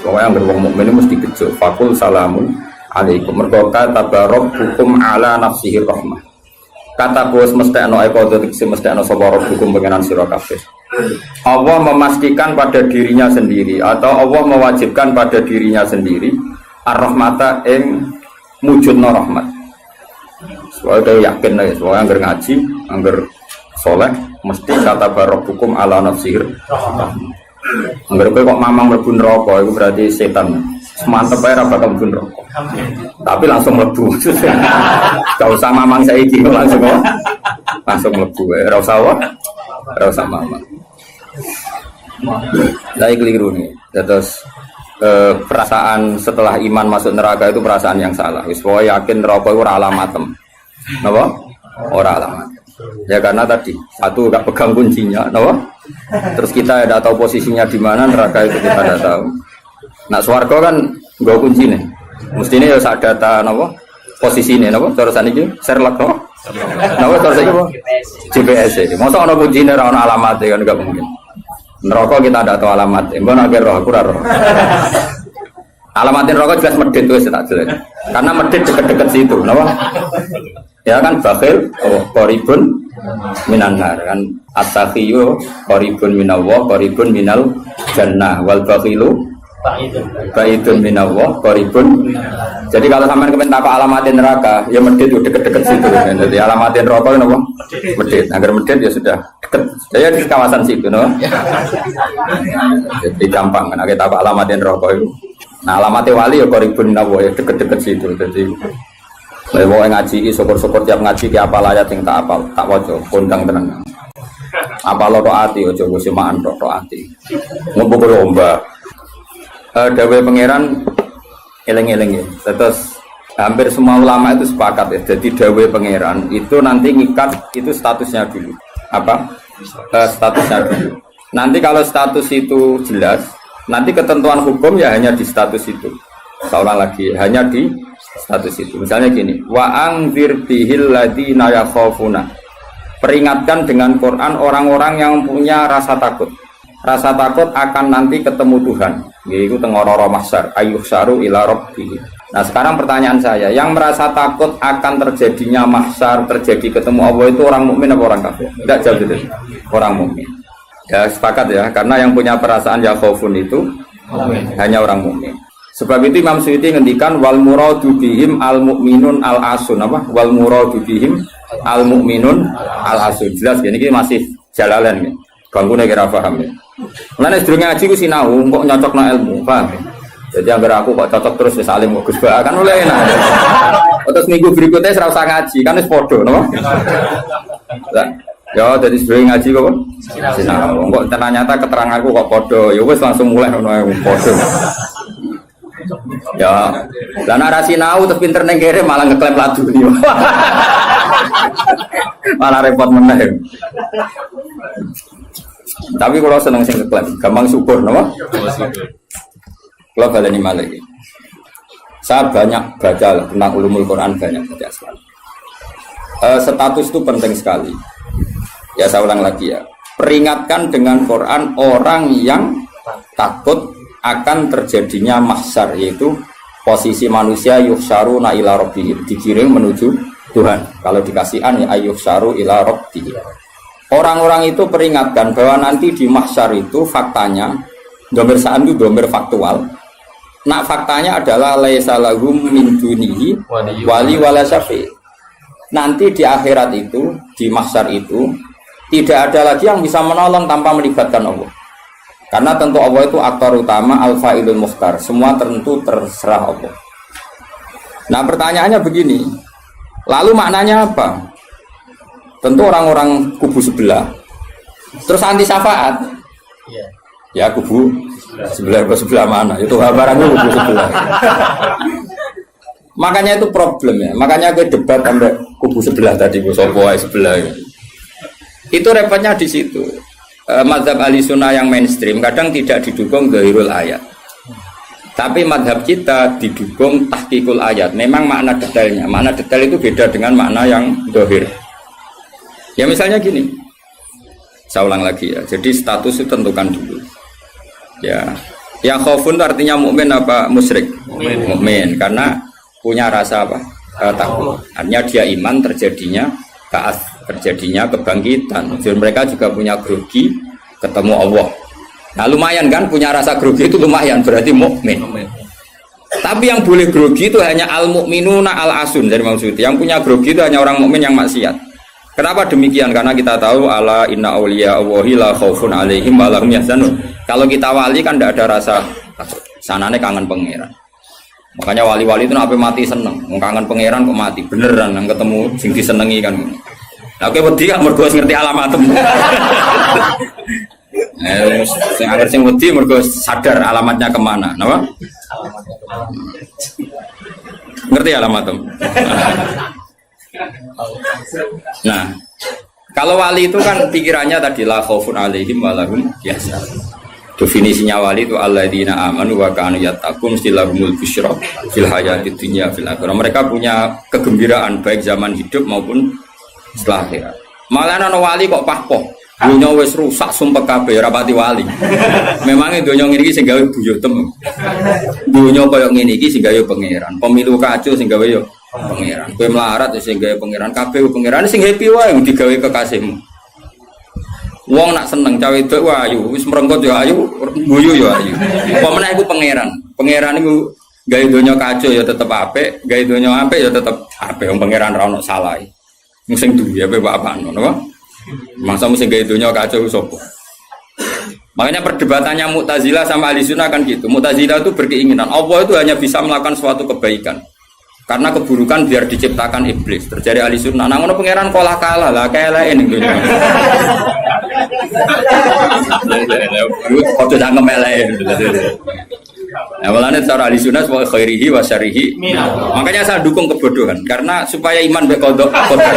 Pokoknya yang berwong mukmin mesti bejo. Fakul salamun alaikum. Mergo tabarok hukum ala nafsihi rahmah. Kata bos mesti ana eko dadi mesti ana sapa hukum pengenan sira kabeh. Allah memastikan pada dirinya sendiri atau Allah mewajibkan pada dirinya sendiri ar-rahmata ing mujudna rahmat. Soalnya yakin lah, soalnya anggar ngaji, anggar soleh, mesti kata barobukum ala nafsir. Anggar kok mamang mlebu neraka, itu berarti setan. Semantep aja bakal mlebu neraka. Tapi langsung mlebu. Gak usah mamang saiki langsung mlebu. Ora usah mamang. Saya keliru nih. Terus perasaan setelah iman masuk neraka itu perasaan yang salah. Wis pokoke yakin neraka itu ora alamatem. Napa? Ora alamat. Ya karena tadi satu gak pegang kuncinya, napa? Terus kita tidak tahu posisinya di mana, neraka itu kita tidak tahu. Nah, swarga kan nggo kuncine. Mestine ya sak data napa? Posisine napa? Cara saniki Sherlock napa? Napa cara saniki apa? GPS. Mosok ana kuncine ora ana alamate kan enggak mungkin. Neraka kita tidak tahu alamat. Mbon akhir roh aku ora roh. Alamatin rokok jelas medit tuh tak jelas. Karena medit deket-deket situ, kenapa? Ya kan bakhil, qoribun minanar kan at-taqiyyu qoribun minallah, qoribun minal jannah wal bakhilu baidun minallah, qoribun. Jadi kalau sampean kepen takok alamatin neraka, ya medit tuh deket-deket situ. Jadi alamatin rokok kenapa? Medit. Agar medit ya sudah deket. Saya di kawasan situ, no. Jadi gampang kan kita takok alamatin rokok itu. Nah alamatnya wali ya koribun nawa ya deket-deket situ. Jadi mau ngaji, syukur-syukur tiap ngaji ke apa layat yang tak apal, tak wajah, kondang tenang. Apa lo roati, ojo gue simaan roati. Ngubuk lomba. Dawe pangeran eleng-eleng ya. Terus hampir semua ulama itu sepakat ya. Jadi dawe pangeran itu nanti ngikat itu statusnya dulu. Apa? Statusnya dulu. Nanti kalau status itu jelas. Nanti ketentuan hukum ya hanya di status itu. Seorang lagi hanya di status itu. Misalnya gini, wa angzir bihil ladina yakhafuna. Peringatkan dengan Quran orang-orang yang punya rasa takut. Rasa takut akan nanti ketemu Tuhan. Yaitu tengororo mahsyar, ayyuhsyaru ila rabbih. Nah, sekarang pertanyaan saya, yang merasa takut akan terjadinya mahsyar, terjadi ketemu Allah itu orang mukmin apa orang kafir? Enggak jawab itu. Orang mukmin. Ya sepakat ya, karena yang punya perasaan ya khaufun itu hanya orang mukmin. Sebab itu Imam Suyuti ngendikan wal muradu bihim al mukminun al asun apa? Wal muradu bihim al mukminun al asun. Jelas ini masih jalalan ya. Bangkune kira paham ya. Mulane sedurunge ngaji ku sinau kok nyocokno ilmu, paham ya? Jadi anggar aku kok cocok terus wis alim kok Gus Ba kan oleh enak. Terus minggu berikutnya ora usah ngaji kan wis padha napa? Ya, jadi sering ngaji kok. Sinau. Kok ternyata keteranganku kok podo. Ya wis langsung mulai ngono podo. Ya, lah nek sinau terus pinter ning kere malah ngeklaim ladu iki. Malah repot meneh. Tapi kalau seneng sing ngeklaim, gampang syukur napa? Kalau baleni malih. Saya banyak baca tentang ulumul Quran, banyak baca sekali. Status itu penting sekali. Ya saya ulang lagi ya. Peringatkan dengan Quran orang yang takut akan terjadinya mahsyar, yaitu posisi manusia yuhsyaruna ila rabbih, digiring menuju Tuhan. Kalau dikasih an ya ayyuhsyaru ila rabbih. Orang-orang itu peringatkan bahwa nanti di mahsyar itu faktanya dhamir sa'an itu dhamir faktual. Nah faktanya adalah laisa lahum min dunihi wali wala syafi'. Nanti di akhirat itu, di mahsyar itu tidak ada lagi yang bisa menolong tanpa melibatkan Allah. Karena tentu Allah itu aktor utama al-fa'ilul mukhtar. Semua tentu terserah Allah. Nah pertanyaannya begini. Lalu maknanya apa? Tentu orang-orang kubu sebelah. Terus anti syafaat. Ya kubu sebelah mana? Itu barangnya kubu sebelah. Makanya itu problem ya. Makanya gue debat sampai kubu sebelah tadi, gue sopoai sebelah. Itu repotnya di situ. Mazhab ahli sunnah yang mainstream kadang tidak didukung zahirul ayat. Tapi mazhab kita didukung tahqiqul ayat. Memang makna detailnya. Makna detail itu beda dengan makna yang zahir. Ya misalnya gini. Saya ulang lagi ya. Jadi status itu tentukan dulu. Ya. Yang khaufun itu artinya mukmin apa musyrik? Mukmin karena punya rasa apa? Takut. Artinya dia iman terjadinya taat, terjadinya kebangkitan. Jadi mereka juga punya grogi ketemu Allah. Nah lumayan kan punya rasa grogi itu lumayan berarti mukmin. Tapi yang boleh grogi itu hanya al-mukminuna al-asun dari maksud. Yang punya grogi itu hanya orang mukmin yang maksiat. Kenapa demikian? Karena kita tahu ala inna auliya Allahi la khaufun alaihim wa lahum yahzanun. Kalau kita wali kan tidak ada rasa sanane kangen pangeran. Makanya wali-wali itu nape mati seneng, kangen pangeran kok mati beneran nang ketemu sing disenengi kan. Lah kowe wedi gak mergo ngerti alamatem. Sing agar sing wedi mergo sadar alamatnya kemana, napa? Ngerti alamatem. Nah, kalau wali itu kan pikirannya tadi la khaufun alaihim wa lahum yahzanun. Definisinya wali itu alladzina amanu wa kanu yattaqun istilahumul busyra fil hayatid dunya fil akhirah. Mereka punya kegembiraan baik zaman hidup maupun setelah akhirat. Malah ana wali kok pahpoh. Dunya wis rusak sumpek kabeh ora pati wali. Memangnya dunya ngene iki sing gawe buyutem. Dunya koyo ngene iki sing gawe pangeran. Pemilu kacau sing gawe yo pangeran. Kowe melarat sing gawe pangeran kabeh pangeran sing happy wae digawe kekasihmu. Wong nak seneng cawe wedok ayu, wis merengkot yo ayu, guyu yo ayu. Apa meneh iku pangeran. Pangeran iku gawe donya kacau ya tetep apik, gawe donya apik ya tetep apik. Wong pangeran ra ono salah. Sing duwe ape bapak ngono apa? Masa mesti gawe donya kacau sapa? Makanya perdebatannya Mu'tazilah sama Ahlussunnah kan gitu. Mu'tazilah itu berkeinginan Allah itu hanya bisa melakukan suatu kebaikan. Karena keburukan biar diciptakan iblis. Terjadi Ahlussunnah. Nah ngono pangeran kalah lah keleke ning donya. Kok tidak ngemelek. Nah, walane cara Ahlussunnah wa khairihi wa syarrihi. Makanya saya dukung kebodohan karena supaya iman be qada qadar.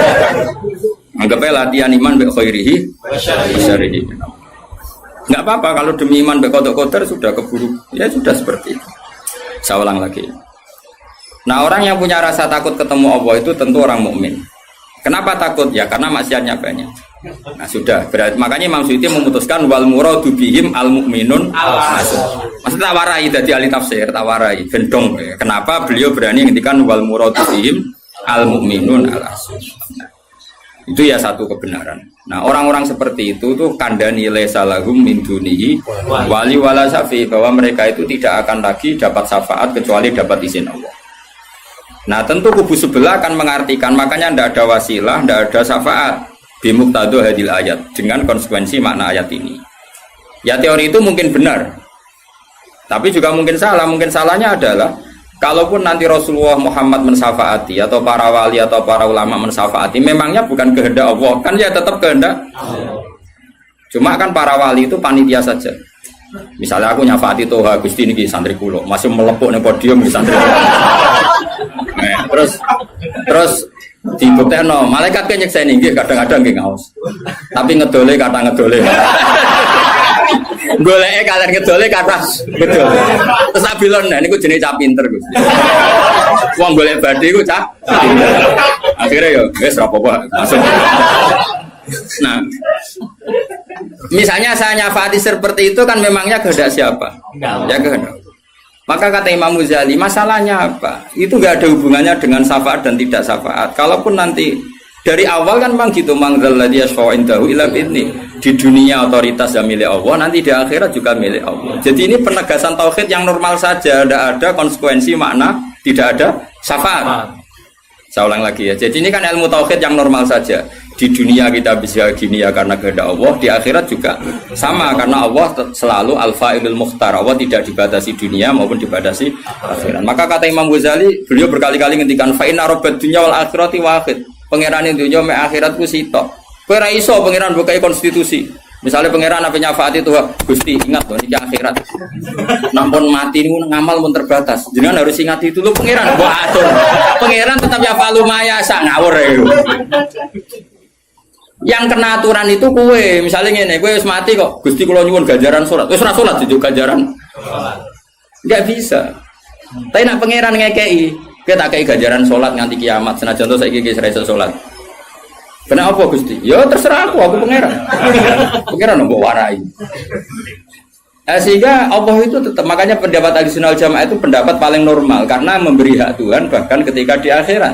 Anggapnya latihan iman be khairihi wa syarrihi. Enggak apa-apa kalau demi iman be qada qadar sudah keburu. Ya sudah seperti itu. Saya ulang lagi. Nah, orang yang punya rasa takut ketemu Allah itu tentu orang mukmin. Kenapa takut? Ya karena maksiatnya banyak. Nah sudah, berarti makanya Imam Suyuti memutuskan wal muradu bihim al mukminun al asun. Maksudnya tawarai dari ahli tafsir, tawarai gendong. Kenapa beliau berani ngendikan wal muradu bihim al mukminun al asun? Nah, itu ya satu kebenaran. Nah orang-orang seperti itu tuh kandani lesalahum min dunihi wali wala syafi, bahwa mereka itu tidak akan lagi dapat syafaat kecuali dapat izin Allah. Nah tentu kubu sebelah akan mengartikan, makanya tidak ada wasilah, tidak ada syafaat bimuqtado hadil ayat, dengan konsekuensi makna ayat ini. Ya teori itu mungkin benar, tapi juga mungkin salah. Mungkin salahnya adalah kalaupun nanti Rasulullah Muhammad mensyafaati atau para wali atau para ulama mensyafaati, memangnya bukan kehendak Allah, kan ya tetap kehendak. Cuma kan para wali itu panitia saja. Misalnya aku nyafaati Toha Gusti niki santri kulo, masih melepuk ning podium di santri. Nah, terus dibuktekno malaikat ke nyekseni nggih kadang-kadang nggih ngaos. Tapi ngedole kata ngedole. Goleke kalian ngedole kata ngedole. Terus abilon nah niku jenenge cah pinter Gus. Wong golek badhe iku cah pinter. Akhire yo wis ora apa-apa langsung. Nah, misalnya saya nyafaati seperti itu kan memangnya kehendak siapa? Ya kehendak. Maka kata Imam Ghazali, masalahnya apa? Itu nggak ada hubungannya dengan syafaat dan tidak syafaat. Kalaupun nanti dari awal kan memang gitu, mangzalladzi yashfa'u indahu illa bi'idznih. Di dunia otoritas yang milik Allah, nanti di akhirat juga milik Allah. Jadi ini penegasan tauhid yang normal saja, tidak ada konsekuensi makna, tidak ada syafaat. Saya ulang lagi ya. Jadi ini kan ilmu tauhid yang normal saja. Di dunia kita bisa gini ya karena kehendak Allah, di akhirat juga sama karena Allah selalu al-fa'ilul mukhtar. Allah tidak dibatasi dunia maupun dibatasi akhirat. Maka kata Imam Ghazali, beliau berkali-kali ngendikan fa inna rabbad dunya wal akhirati wahid. Pangeran dunya mek akhirat ku sitok. Kowe ra iso pangeran bukai konstitusi. Misalnya pangeran apa nyafaati itu Gusti ingat loh ini akhirat. Nampun mati niku ngamal mun terbatas. Jenengan harus ingat itu lho pangeran mbok atur. Pangeran tetap ya falumaya sak ngawur ya. Yang kena aturan itu kue, misalnya ngene, kue wis mati kok, Gusti kula nyuwun ganjaran salat. Wis ora salat juga ganjaran. Enggak bisa. Tapi nak pangeran ngekei, kowe tak kei ganjaran salat nganti kiamat, senajan to saiki wis ora iso salat. Kenapa Gusti? Ya terserah aku pangeran. Pangeran mbok warai. Sehingga Allah itu tetap, makanya pendapat Ahlussunnah wal Jamaah itu pendapat paling normal karena memberi hak Tuhan bahkan ketika di akhirat.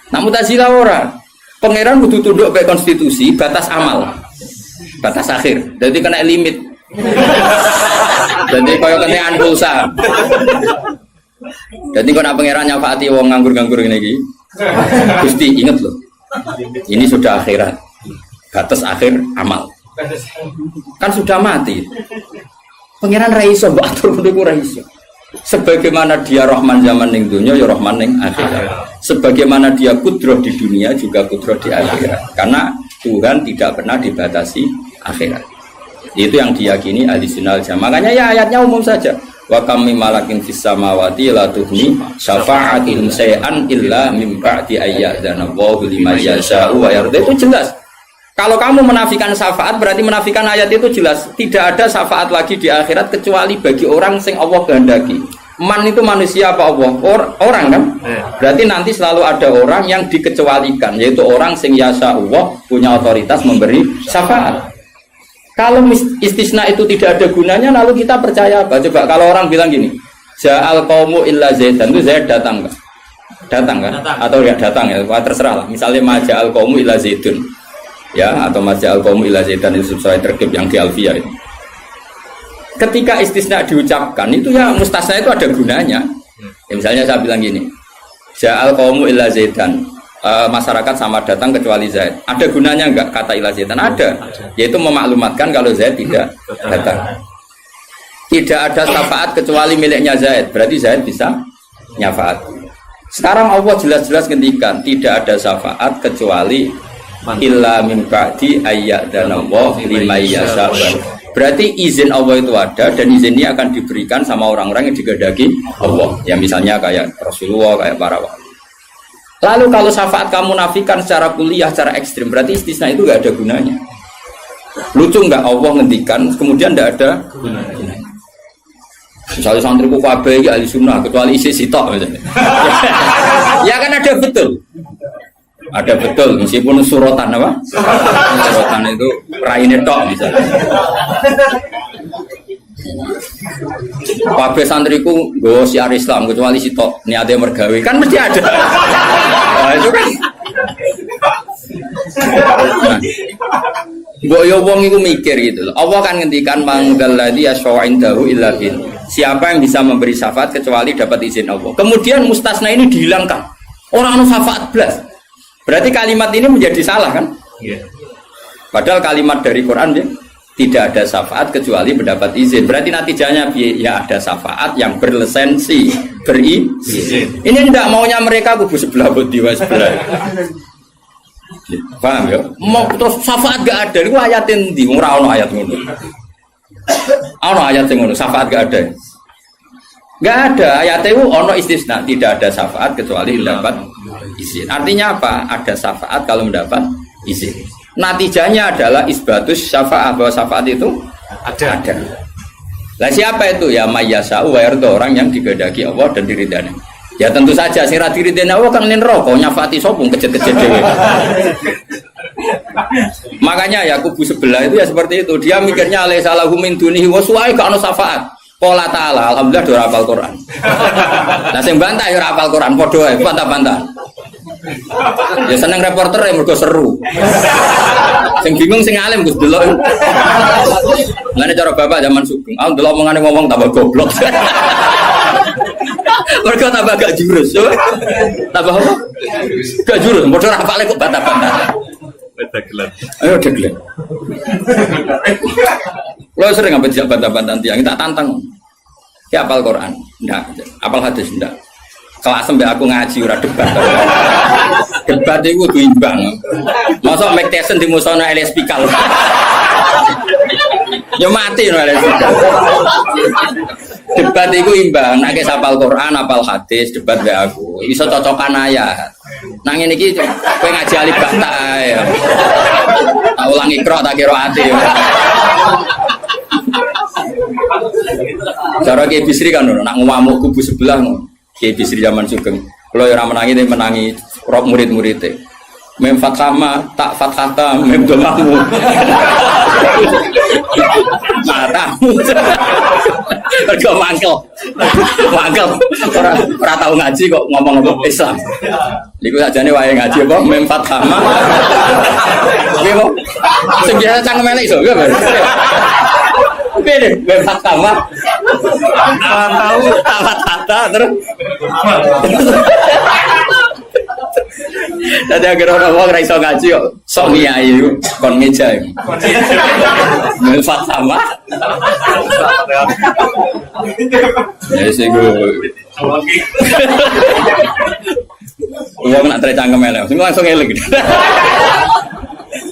Nah Mu'tazilah ora. Pangeran kudu tunduk ke konstitusi, batas amal. Batas akhir. Jadi kena limit. Jadi kaya kenaan pulsa. Jadi kalau pangeran nyafaati wong nganggur-nganggur ini iki. Gusti inget loh. Ini sudah akhirat. Batas akhir amal. Kan sudah mati. Pangeran ra iso mbok atur ngono ora iso. Sebagaimana dia Rahman zaman ning dunya ya Rahman ning akhirat. Sebagaimana dia kudroh di dunia juga kudroh di akhirat. Karena Tuhan tidak pernah dibatasi akhirat. Itu yang diyakini Ahlussunnah wal Jamaah. Makanya ya ayatnya umum saja. Wa kam mim malakin fis samawati la tuhni syafa'atihim shay'an illa mim ba'di ayyadzana Allahu liman yasha'u wa yarda. Itu jelas. Kalau kamu menafikan syafaat berarti menafikan ayat itu jelas. Tidak ada syafaat lagi di akhirat kecuali bagi orang sing Allah kehendaki. Man itu manusia apa Allah? Orang kan? Berarti nanti selalu ada orang yang dikecualikan, yaitu orang sing yasa Allah punya otoritas memberi syafaat. Kalau istisna itu tidak ada gunanya, lalu kita percaya apa? Coba kalau orang bilang gini, Ja'al qaumu illa Zaidan, itu Zaid datang kan? Datang kan? Atau ya datang ya, terserah lah. Misalnya Maja'al qaumu illa Zaidun, ya, atau Maja'al qaumu illa Zaidan itu sesuai terkib yang di Alfiyah itu. Ketika istisna diucapkan itu ya mustasna itu ada gunanya. Ya, misalnya saya bilang gini, Ja'al qaumu illa Zaidan. Masyarakat sama datang kecuali Zaid. Ada gunanya enggak kata ila Zaidan? Ada. Yaitu memaklumatkan kalau Zaid tidak datang. Tidak ada syafaat kecuali miliknya Zaid. Berarti Zaid bisa nyafaat. Sekarang Allah jelas-jelas ngendikan tidak ada syafaat kecuali illa min ba'di ayyadana Allah liman yasha. Berarti izin Allah itu ada dan izin ini akan diberikan sama orang-orang yang digedaki Allah. Ya misalnya kayak Rasulullah, kayak para wali. Lalu kalau syafaat kamu nafikan secara kuliah, secara ekstrim, berarti istisna itu nggak ada gunanya. Lucu nggak Allah ngendikan, kemudian nggak ada gunanya. Misalnya santriku kabeh ahli sunnah, kecuali isi sitok misalnya. Ya kan ada betul. Ada betul, meskipun suratan apa? Suratan itu raine tok misalnya. Kabeh santriku nggo siar Islam kecuali sitok niate mergawe kan mesti ada. Nah, itu kan. Mbok yo wong iku mikir gitu loh. Allah kan ngendikan manggalladzi asya'indahu illa bin. Siapa yang bisa memberi syafaat kecuali dapat izin Allah. Kemudian mustasna ini dihilangkan. Orang anu syafaat blas. Berarti kalimat ini menjadi salah kan? Iya. Padahal kalimat dari Quran ya tidak ada syafaat kecuali mendapat izin. Berarti natijanya ya ada syafaat yang berlisensi, berizin. Ini tidak maunya mereka kubu sebelah bodiwa sebelah. Paham ya? Mau terus syafaat gak ada. Itu ayatin di ora ono ayat ngono. Ono ayat sing ngono, syafaat gak ada. Gak ada ayat itu ono istisna, tidak ada syafaat kecuali mendapat izin. Artinya apa? Ada syafaat kalau mendapat izin. Natijanya adalah isbatus syafa'ah, bahwa syafaat itu ada. Lah siapa itu? Ya mayyasa'u wa yarda, orang yang digedaki Allah dan diridani. Ya tentu saja sing ra diridani Allah kan ning neraka nyafaati sopung kejet-kejet dhewe. Makanya ya kubu sebelah itu ya seperti itu. Dia mikirnya alaisa lahu min dunihi wa su'ai ka ono syafaat. Qala ta'ala alhamdulillah do hafal Quran. Lah sing bantah ya ora hafal Quran padha wae bantah-bantah. Ya seneng reporter yang mergo seru. Sing bingung sing alim Gus delok. Ngene cara bapak zaman Sugeng, aku delok omongane ngomong tambah goblok. Mergo tambah gak jurus, yo. Tambah apa? Gak jurus, padha ora hafale kok bantah-bantah. Dagelan. Ayo dagelan. Lo sering ngambil bantah-bantah tiang, tak tantang. Ya hafal Quran, enggak. Hafal hadis enggak. Kelas sampai aku ngaji ora debat. Debat itu kudu imbang. Masa Mike Tyson di musono LS Pikal. Ya mati no LS Pikal. Debat itu imbang, nek hafal Quran, hafal hadis, debat be aku. Iso cocokan ayat. Nang ngene iki kowe ngaji alif bata ae. Tak ulangi ikra tak kira ati. Cara Ki Bisri kan nak ngamuk kubu sebelah ngono. Ki Bisri zaman Sugeng. Kalau yang menangi rok murid-muridnya. Mem fathama tak fathata mem domamu. matamu. Mergo mangkel. Mangkel. Ora tau ngaji kok ngomong Islam. Niku sajane wae ngaji apa mem fatama. Nggih kok. Sing biasa cangkem elek iso nggih. Beda mem fatama. Tahu tata terus. Tadi agar orang ra iso ngaji kok sok ngiyai kon ngeja. Mem fatama. Ya sing wong nak tre cangkem elek, sing langsung elek.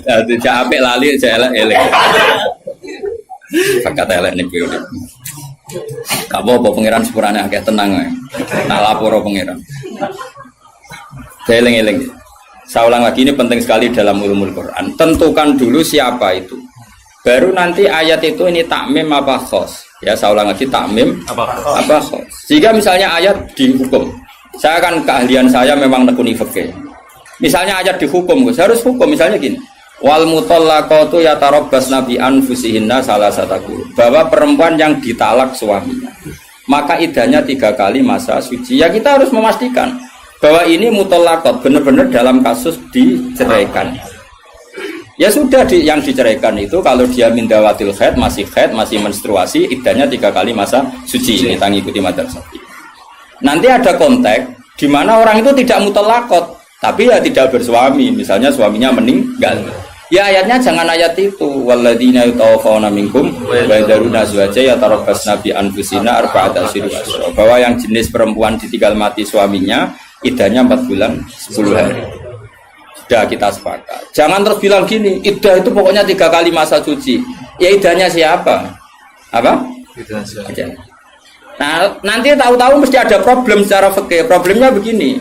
Dadi cak apik lali cak elek. Fakat elek niku. Apa pangeran sepurane akeh tenang ae. Tak lapor pangeran. Eling-eling. Saya ulang lagi, ini penting sekali dalam ulumul Quran. Tentukan dulu siapa itu. Baru nanti ayat itu ini takmim apa khos. Ya, saya ulang lagi, takmim apa khos. Jika misalnya ayat dihukum, saya kan keahlian saya memang nekuni fikih. Misalnya ayat dihukum, saya harus hukum. Misalnya gini, wal mutallaqatu yatarabbasna bi anfusihinna salasata quru. Bahwa perempuan yang ditalak suaminya, maka idahnya 3 kali masa suci. Ya kita harus memastikan bahwa ini mutallaqat benar-benar dalam kasus diceraikan. Ya sudah yang diceraikan itu kalau dia mindawatil haid, masih menstruasi, idahnya 3 kali masa suci. Ini tangi ikuti madzhab Syafi'i. Nanti ada konteks di mana orang itu tidak mutallaqat, tapi ya tidak bersuami, misalnya suaminya meninggal. Ya ayatnya jangan ayat itu. Walladzina yatawaffawna minkum wa yadharuna azwaja yatarabbasna bi anfusina arba'ata asyhur wa asyra. Bahwa yang jenis perempuan ditinggal mati suaminya idahnya 4 bulan 10 hari. Sudah kita sepakat. Jangan terus bilang gini, idah itu pokoknya 3 kali masa suci. Ya idahnya siapa? Apa? Idahnya siapa? Nah, nanti tahu-tahu mesti ada problem secara fikih. Problemnya begini.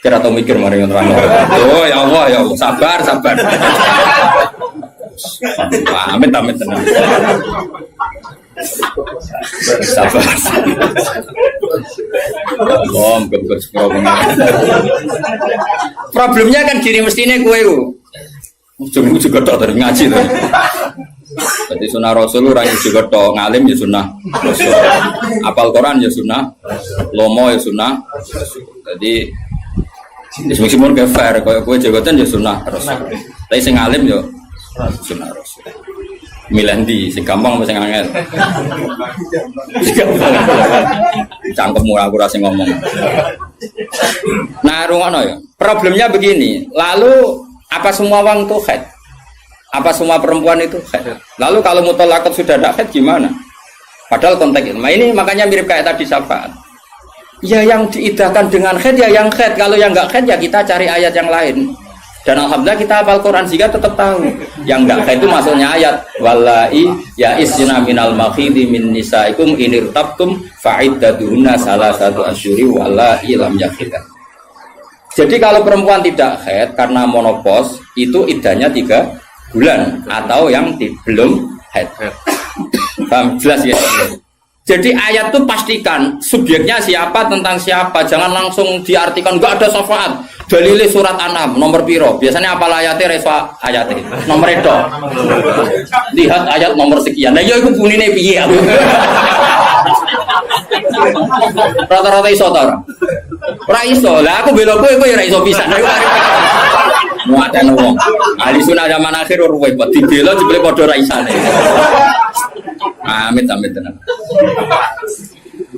Kira tahu mikir mari terang. Oh ya Allah, sabar. Amit tenang. Sabar. Problemnya kan gini mestinya gue ujung-ujung gedok dari ngaji tuh. Jadi sunnah Rasul orang yang juga gedok ngalim ya sunnah Rasul. Apal Quran ya sunnah, lomo ya sunnah. Jadi meskipun ke fair, kalau gue jabatan ya sunnah Rasul. Tapi sing ngalim ya sunnah Rasul. Milih di, sing gampang apa sing angel? Cangkemmu aku rasa ngomong. Nah, rungono ya. Problemnya begini. Lalu apa semua wong itu haid? Apa semua perempuan itu haid? Lalu kalau mutallaqat sudah tidak haid gimana? Padahal konteks ini makanya mirip kayak tadi syafaat. Ya yang diidahkan dengan haid ya yang haid. Kalau yang enggak haid ya kita cari ayat yang lain. Dan alhamdulillah kita hafal Quran sehingga tetap tahu yang enggak haid itu maksudnya ayat wallahi ya isna minal makhidi min nisaikum inirtabtum fa'iddatuhunna salasatu asyuri wallahi lam yakhid. Jadi kalau perempuan tidak haid karena menopause itu iddahnya 3 bulan atau yang belum haid. Paham jelas ya? Jadi ayat itu pastikan subjeknya siapa tentang siapa, jangan langsung diartikan enggak ada syafaat. Dalile surat An'am nomor piro? Biasanya apa ayatnya refa ayatnya nomor itu. Lihat ayat nomor sekian. Nah, ya iku bunine piye aku. Rata-rata iso ta ora? Ora iso. Lah aku bela kowe ya ora iso pisan. Muatan wong. Ahli sunah zaman akhir ruwet, dibela jebule padha ra isane. Amit tenan.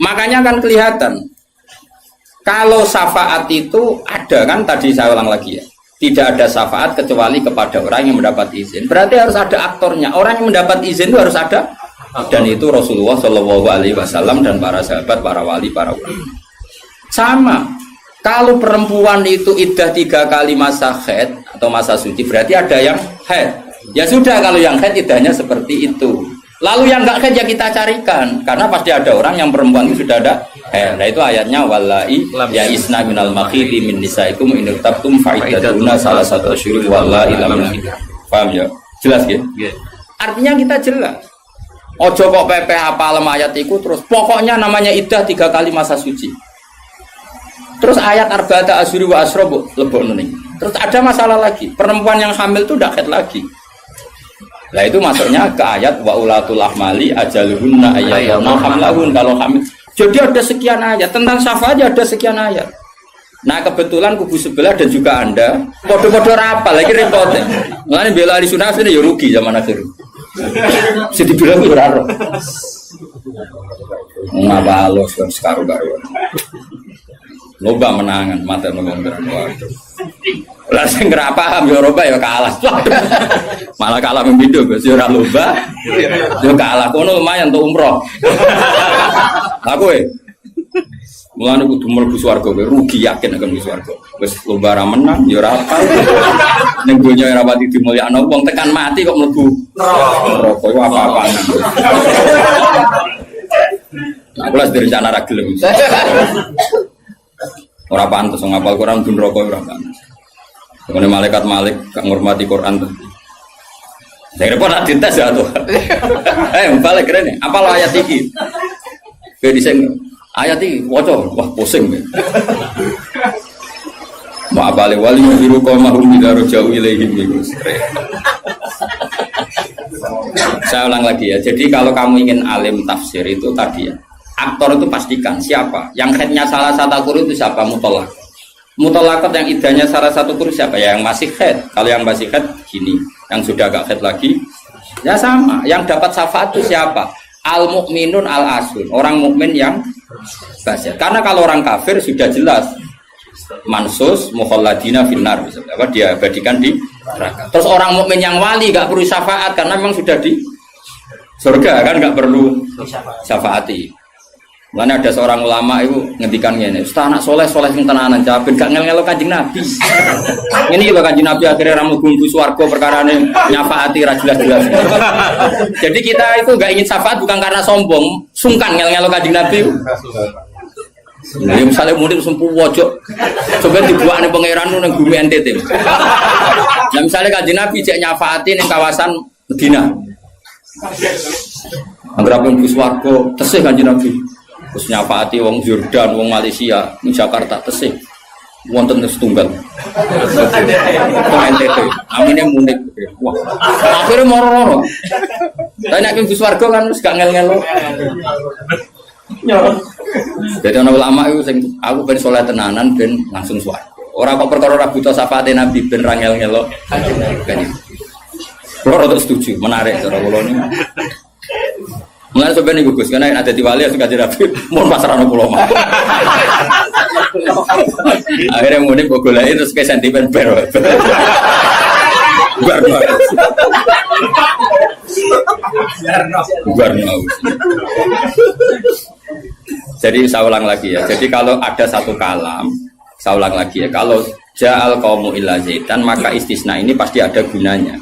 Makanya kan kelihatan kalau syafaat itu ada kan tadi saya ulang lagi ya. Tidak ada syafaat kecuali kepada orang yang mendapat izin. Berarti harus ada aktornya. Orang yang mendapat izin itu harus ada. Dan itu Rasulullah Shallallahu Alaihi Wasallam dan para sahabat, para wali, para ulama. Sama. Kalau perempuan itu iddah 3 kali masa haid atau masa suci, berarti ada yang haid. Ya sudah kalau yang haid iddahnya seperti itu. Lalu yang enggak haid ya kita carikan karena pasti ada orang yang perempuan itu sudah ada haid. Nah itu ayatnya wallahi ya isna minal makhidi min nisaikum in irtabtum fa'iddatuna salasatu asyhur wallahi lam yakhid. Paham ya? Jelas ya? Artinya kita jelas. Ojo kok pepe hafal ayat itu terus pokoknya namanya iddah 3 kali masa suci. Terus ayat arba'ata asyhur wa asyra lebokno ning. Terus ada masalah lagi. Perempuan yang hamil itu ndak haid lagi. Lah itu masuknya ke ayat wa ulatul ahmali ajaluhunna ayyadna hamlahun kalau hamil. Jadi ada sekian ayat tentang syafaat ada sekian ayat. Nah kebetulan kubu sebelah dan juga Anda podo-podo rapal lagi repotnya. Mulane bela ahli sunnah ya rugi zaman akhir. Siti bilang itu ora. Ngapa lo sekarang. Loba menangan mata ngomong waduh. Lah sing ora paham ya roba ya kalah. Malah kalah membido Gus ya ora loba. Ya kalah kono lumayan untuk umroh. Aku mulane kudu mlebu swarga kowe rugi yakin akan mlebu swarga. Wis lomba ra menang ya ora apa. Ning donya ora pati dimulyakno wong tekan mati kok mlebu neraka iku apa-apaan. Nah, aku lagi rencana ra gelem. Ora pantes ngapal Quran dun neraka ora pantes. Ngene malaikat Malik gak ngurmati Quran tuh. Saya repot nak dites ya tuh. Balik keren nih. Apal ayat iki? Kowe dhisik ayat iki waca, wah pusing. Ma'abali wali yuhiru qawmahum idza raja'u ilaihim iku. Saya ulang lagi ya. Jadi kalau kamu ingin alim tafsir itu tadi ya. Aktor itu pastikan siapa. Yang headnya salah satu guru itu siapa? Mutolak. Mutolakot yang idahnya salah satu guru siapa? Ya yang masih head. Kalau yang masih head gini. Yang sudah agak head lagi. Ya sama. Yang dapat syafaat itu siapa? Al-mu'minun al-asun. Orang mukmin yang basyar. Karena kalau orang kafir sudah jelas. Mansus mukhalladina finnar. Apa dia abadikan di neraka. Terus orang mukmin yang wali gak perlu syafaat. Karena memang sudah di surga kan gak perlu syafaati. Mana ada seorang ulama itu ngendikan gini, Ustaz anak soleh yang tenanan jawabin gak ngel-ngelo Kanjeng Nabi. Ini juga Kanjeng Nabi akhirnya ramu gumbu swarga perkara ini nyafaati ra jelas-jelas. Jadi kita itu gak ingin syafaat bukan karena sombong, sungkan ngel-ngelo Kanjeng Nabi. Nah, misalnya murid sempuh wojok, coba dibuat nih pangeran nang bumi NTT. Nah, misalnya Kanjeng Nabi cek nyafaati ning kawasan Medina. Anggap gumbu swarga tesih Kanjeng Nabi. Terus nyafaati wong Jordan, wong Malaysia, di Jakarta tesih. Wonten setunggal. NTT. Amine munik. Wah. Akhire moro-moro. Lah nek ing swarga kan wis gak ngel-ngelo. Jadi ana ulama iku sing aku ben saleh tenanan ben langsung swarga. Ora kok perkara ora buta syafaate Nabi ben ra ngel-ngelo. Ora setuju, menarik cara kula niku. Mulai sebenarnya gugus, karena ada di wali harus kaji rapi, mau pasaran pulau mah. Akhirnya mudik bogolai terus kayak sentimen baru. Guarno. Jadi saya ulang lagi ya. Jadi kalau ada satu kalam, saya ulang lagi ya. Kalau ja'al qaumu illa zaitan, maka istisna ini pasti ada gunanya.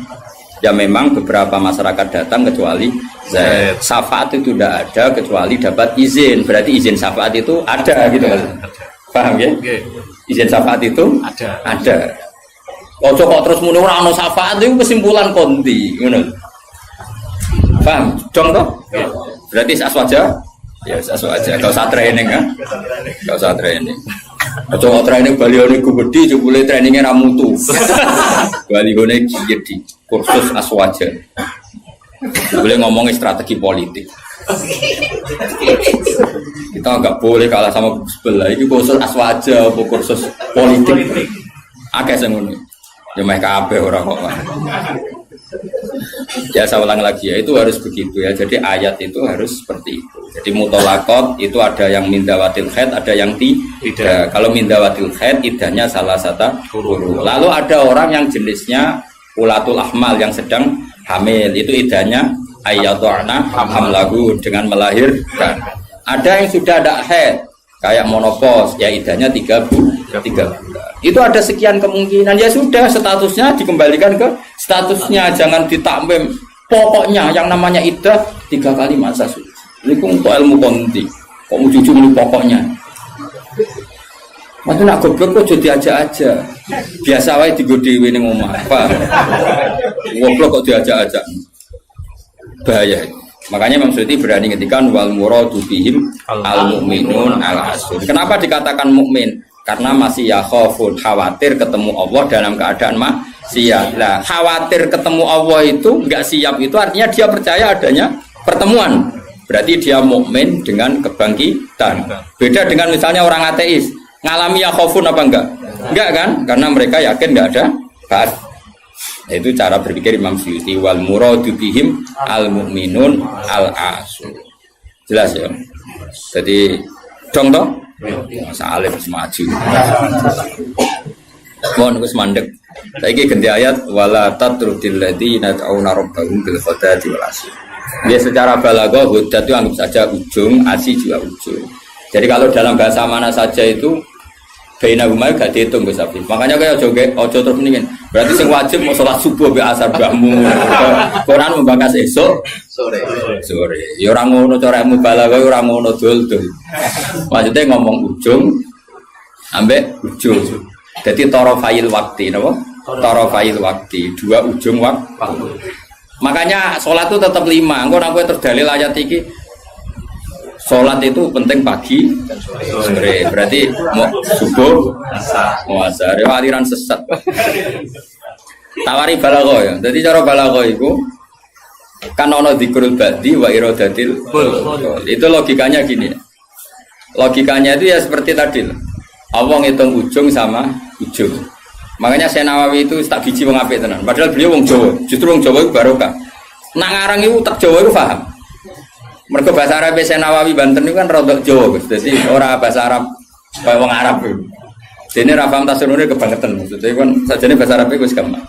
Ya memang beberapa masyarakat datang kecuali Zaid. Syafaat itu tidak ada kecuali dapat izin. Berarti izin syafaat itu ada gitu kan. Paham ya? Izin syafaat itu ada. Ojo kok terus muni ora ana syafaat itu kesimpulan konti, ngono. Paham? Dong toh? Berarti aswaja? Ya aswaja. Enggak usah training kan? Enggak usah training. Ojo training balione gede jebule trainingnya ra mutu. Balione jadi kursus aswaja. Boleh ngomongin strategi politik. Kita nggak boleh kalah sama sebelah. Ini kursus aswaja, kursus politik. Akeh semuanya. Ya mereka kabeh orang kok. Ya saya ulang lagi ya, itu harus begitu ya. Jadi ayat itu harus seperti itu. Jadi mutolakot itu ada yang mindawatil khaid, ada yang tidak. Kalau mindawatil khaid idahnya salah satu guru. Lalu ada orang yang jenisnya ulatul ahmal yang sedang hamil, itu idahnya ayyatu'na hamlahu dengan melahirkan. Ada yang sudah ada haid kayak monopos, ya idahnya 3 bulan. Itu ada sekian kemungkinan, ya sudah statusnya dikembalikan ke statusnya, jangan ditakmim. Pokoknya yang namanya idah 3 kali masa suci. Ini kok ilmu konti, kok mau jujur ini pokoknya. Waktu nak goblok kok jadi aja. Biasa wae digodewe ning omah. Apa? Goblok kok diajak-ajak. Bahaya. Makanya Imam Suyuti berani ngetikan wal muradu bihim al mukminun al asun. Kenapa dikatakan mukmin? Karena masih yakhafun, khawatir ketemu Allah dalam keadaan siap. Nah, khawatir ketemu Allah itu nggak siap itu artinya dia percaya adanya pertemuan. Berarti dia mukmin dengan kebangkitan. Beda dengan misalnya orang ateis, ngalami ya khaufun apa enggak? Enggak kan? Karena mereka yakin enggak ada ba'ats. Itu cara berpikir Imam Suyuti wal muradu bihim al mukminun al asu. Jelas ya. Jadi dong toh? Masa alim semaju. Mohon wis mandek. Saiki ganti ayat wala tatrudil ladzina ta'una rabbahum bil ghadati wal asyi. Dia secara balaghah hudat itu anggap saja ujung, asyi juga ujung. Jadi kalau dalam bahasa mana saja itu baina huma gak dihitung Gus Abi. Makanya kayak ojo terus mendingin. Berarti sing wajib mau sholat subuh be asar mbahmu. Quran membahas esok sore. Ya ora ngono caremu balaghah ora ngono dul-dul. Maksudnya ngomong ujung ambek ujung. Jadi torofail waktu, napa? Torofail waktu, dua ujung waktu. Makanya sholat itu tetap 5. Engko nek kowe terdalil ayat iki sholat itu penting pagi sore. Berarti mau subuh, mau asar, ya aliran sesat. Tawari balaghah ya. Jadi cara balaghah itu kan ono dzikrul ba'di wa iradatil. Itu logikanya gini. Logikanya itu ya seperti tadi. Allah ngitung ujung sama ujung. Makanya Syekh Nawawi itu tak biji wong apik tenan. Padahal beliau wong Jawa. Justru wong Jawa itu barokah. Nak ngarang itu tak Jawa itu paham. Mergo bahasa Arab Syekh Nawawi Banten itu kan rodok Jawa, Gus. Jadi ora bahasa Arab kaya wong Arab itu. Dene ra paham tafsir munir kebangetan. Maksudnya kan sajane bahasa Arab itu wis gampang.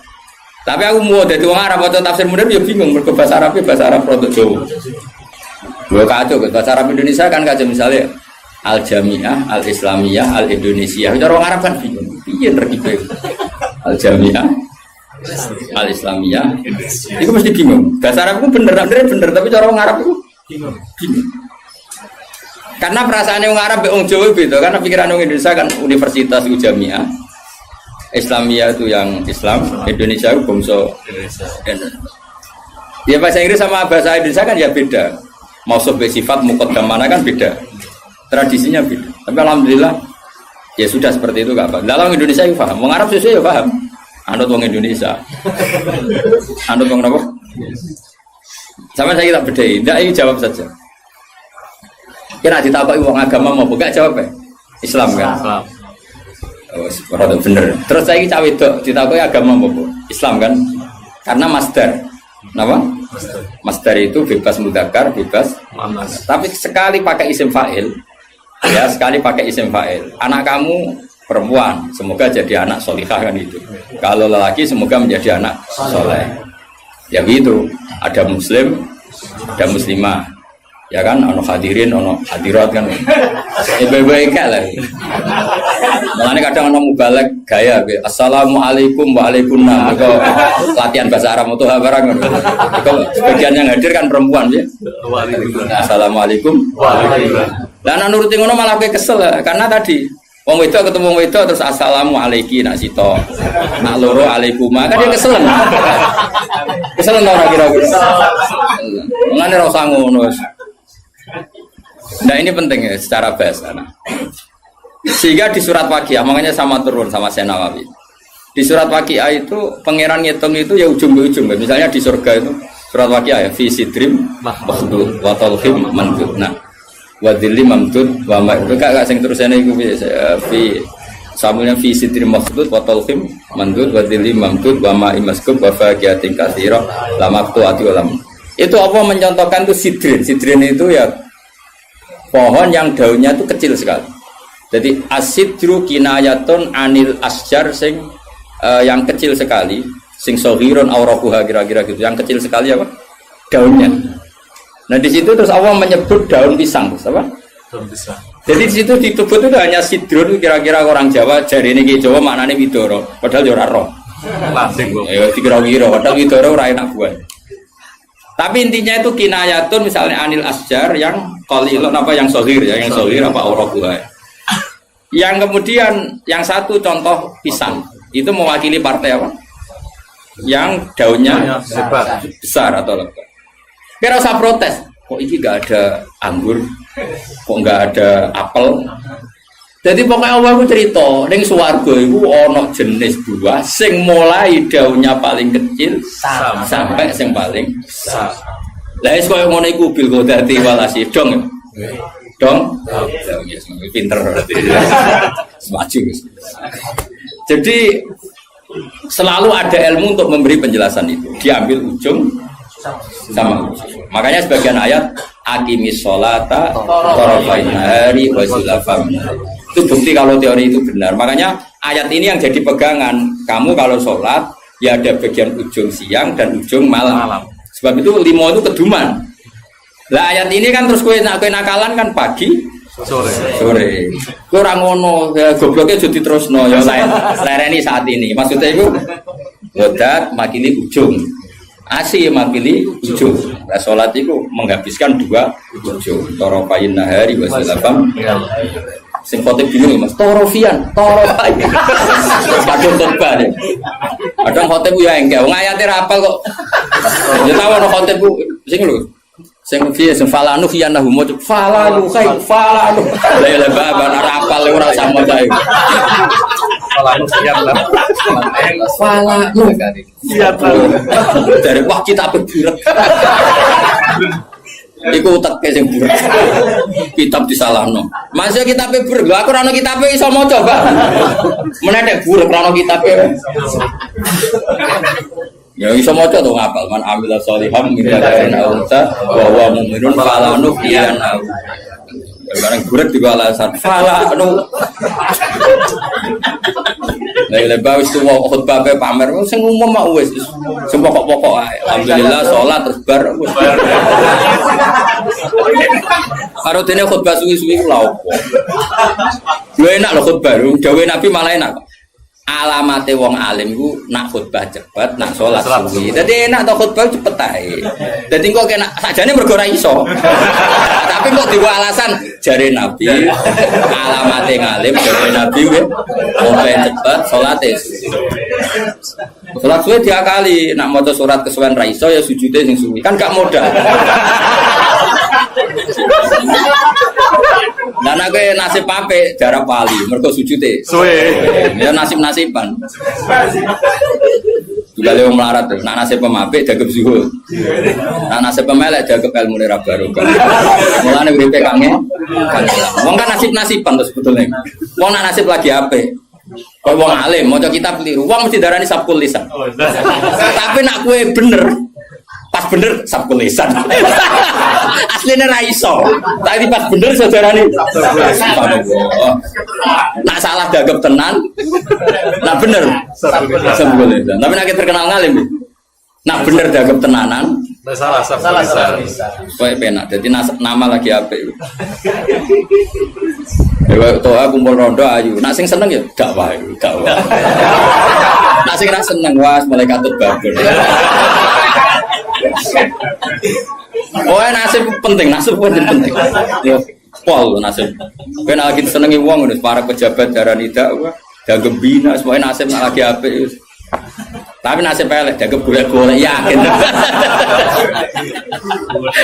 Tapi aku mau dadi wong Arab atau tafsir munir ya bingung mergo bahasa Arab rodok Jawa. Lho kacau bahasa Arab Indonesia kan kacau misalnya Al-Jami'ah, Al-Islamiyah, Al-Indonesia. Cara orang Arab kan bingung. Piye terkipe? Al-Jami'ah, Al-Islamiyah. Itu mesti bingung. Bahasa Arab itu bener, tapi cara orang Arab itu bingung. Karena perasaan orang Arab orang Jawa beda. Karena pikiran orang Indonesia kan universitas itu Jami'ah. Islamiyah itu yang Islam, Indonesia itu bangsa Indonesia. Ya bahasa Inggris sama bahasa Indonesia kan ya beda. Mau sifat muqaddam mana kan beda. Tradisinya beda. Tapi alhamdulillah ya sudah seperti itu gak apa. Dalam Indonesia itu paham. Wong Arab sesuai ya paham. Anut wong Indonesia. Anut wong apa? Sama saya tak bedai. Tidak, ini jawab saja. Kira ditakoki wong agama mau buka jawab ya? Islam kan? Islam. Oh, rada bener. Terus saya cawe wedok ditakoki agama mau Islam kan? Karena masdar. Napa? Masdar itu bebas mudzakkar, bebas muannas. Tapi sekali pakai isim fa'il, ya sekali pakai isim fa'il. Anak kamu perempuan, semoga jadi anak solihah kan itu. Kalau lelaki semoga menjadi anak soleh. Ya gitu. Ada muslim, ada muslimah. Ya kan, ono hadirin, ono hadirat kan. Baik-baik lah. Makanya kadang ono mubalek gaya, assalamualaikum waalaikumsalam. Itu latihan bahasa Arab itu barang. Itu sebagian yang hadir kan perempuan ya. Assalamualaikum waalaikumsalam. Lah nurutin ngono malah kowe kesel karena tadi wong wedok ketemu wong wedok terus assalamualaikum nak sito. Nak loro alaikuma kan dia kesel. Kesel ora kira-kira. Ngene ora usah ngono. Nah ini penting ya secara bahasa. Sehingga di surat Waqiah, makanya sama turun sama Syekh Nawawi. Di surat Waqiah itu pangeran ngitung itu ya ujung ke ujung. Misalnya di surga itu surat Waqiah ya fi sidrim mahdud wa talhim mandud. Nah, wa dhillim mamdud wa ma itu gak sing terusane iku fi samulnya fi sidrim mahdud wa talhim mandud wa dhillim mamdud wa ma imaskub wa faqiyatin katsira la maqtu'ati ulam. Itu apa mencontohkan itu sidrin. Sidrin itu ya pohon yang daunnya itu kecil sekali. Jadi asidru kinayatun anil asjar sing yang kecil sekali, sing sohiron aurakuha kira-kira gitu. Yang kecil sekali apa? Daunnya. Nah di situ terus Allah menyebut daun pisang, apa? Daun pisang. Jadi di situ disebut itu hanya sidrun kira-kira orang Jawa jari ini Jawa maknanya widoro. Padahal ora roh. Ayo dikira-kira padahal widoro ora enak buah. Tapi intinya itu kinayatun misalnya anil asjar yang qalilun apa yang sohir ya, yang sohir apa aurakuha. Yang kemudian yang satu contoh pisang itu mewakili partai apa? Yang daunnya besar atau lebat. Kira usah protes. Kok ini nggak ada anggur? Kok nggak ada apel? Jadi pokoknya Allah ku cerita ning swarga iku ana jenis buah sing mulai daunnya paling kecil sampai sing paling besar. Lah wis koyo ngono iku bil godati walasi dong. Dong. Ya pinter berarti. Semaju. Jadi selalu ada ilmu untuk memberi penjelasan itu. Diambil ujung sama ujung. Makanya sebagian ayat aqimis sholata tarafain nahari wa zulafam. Itu bukti kalau teori itu benar. Makanya ayat ini yang jadi pegangan. Kamu kalau sholat ya ada bagian ujung siang dan ujung malam. Sebab itu limo itu keduman. Lah ayat ini kan terus kowe nakalan kan pagi sore. Kurang ngono ya gobloknya jadi terusno ya lereni saat ini. Maksudnya itu godat makili ujung. Asih makili ujung. Lah salat itu menghabiskan dua ujung. Tarafain nahari wa zulafam. Sing khotib bingung Mas, torofian. Kadung khotbah deh. Kadang khotib ya enggak, wong ayate ra apal kok. Ya tahu ana khotib ku sing lho. Sing piye sing falanu khiyanahu mo falanu kai falanu. Lah baba ora apal ora usah maca iku. Falanu khiyanah. Falanu. Siap. Dari wah kita berburet. Iku teke sing buruk. Kitab disalahno. Masih kitabe buruk. Lha aku ora ono kitabe iso maca, Pak. Menedek buruk ora ono kitabe. Ya iso maca to ngapal man amila sholiham min dzakarin aw unsa wa huwa mu'minun fala nuhyiyanna. Barang buruk juga alasan. Fala anu. Lah bae wis tuwa khotbah pamer sing umum mak wis sing pokok-pokok ae. Alhamdulillah salat terus bar. Karo dene khotbah suwi-suwi ku lha opo. Yo enak lho khotbah, dawuhe Nabi malah enak. Alamate wong alim ku nak khotbah cepet, nak salat suwi. Dadi enak to khotbah cepet ae. Dadi kok kena sakjane mergo ora iso. Tapi kok diwa alasan jare Nabi alamate ngalim jare Nabi wis cepet salate. Salat suwi diakali, nak maca surat kesuwen ra iso ya sujude sing suwi. Kan gak modal. Dan aku nasib apik jarak pali mergo sujute suwe ya nasib-nasiban juga lewat melarat tuh nak nasib pemapik dagem zuhud nak nasib pemelek dagem ilmu ra barokah mulane uripe kangen wong kan nasib-nasiban to sebetulnya wong nak nasib lagi apik kok wong alim maca kitab keliru wong mesti darani sabkul lisan tapi nak kowe bener pas bener sabkul lisan aslinya ra iso tapi pas bener saudarane nak salah dagep tenan nak bener sabkul lisan tapi nak terkenal ngalim nak bener dagep tenanan salah sabkul lisan kowe penak dadi nama lagi apik ya toa kumpul rondo ayu nak sing seneng ya dakwah nak sing ra seneng was malaikat babon. Oh nasib penting. Yo pol nasib. Ben lagi senengi wong ngono para pejabat darani dakwah, dagem bina semuanya nasib lagi apik. Tapi nasib elek dagem golek-golek yakin.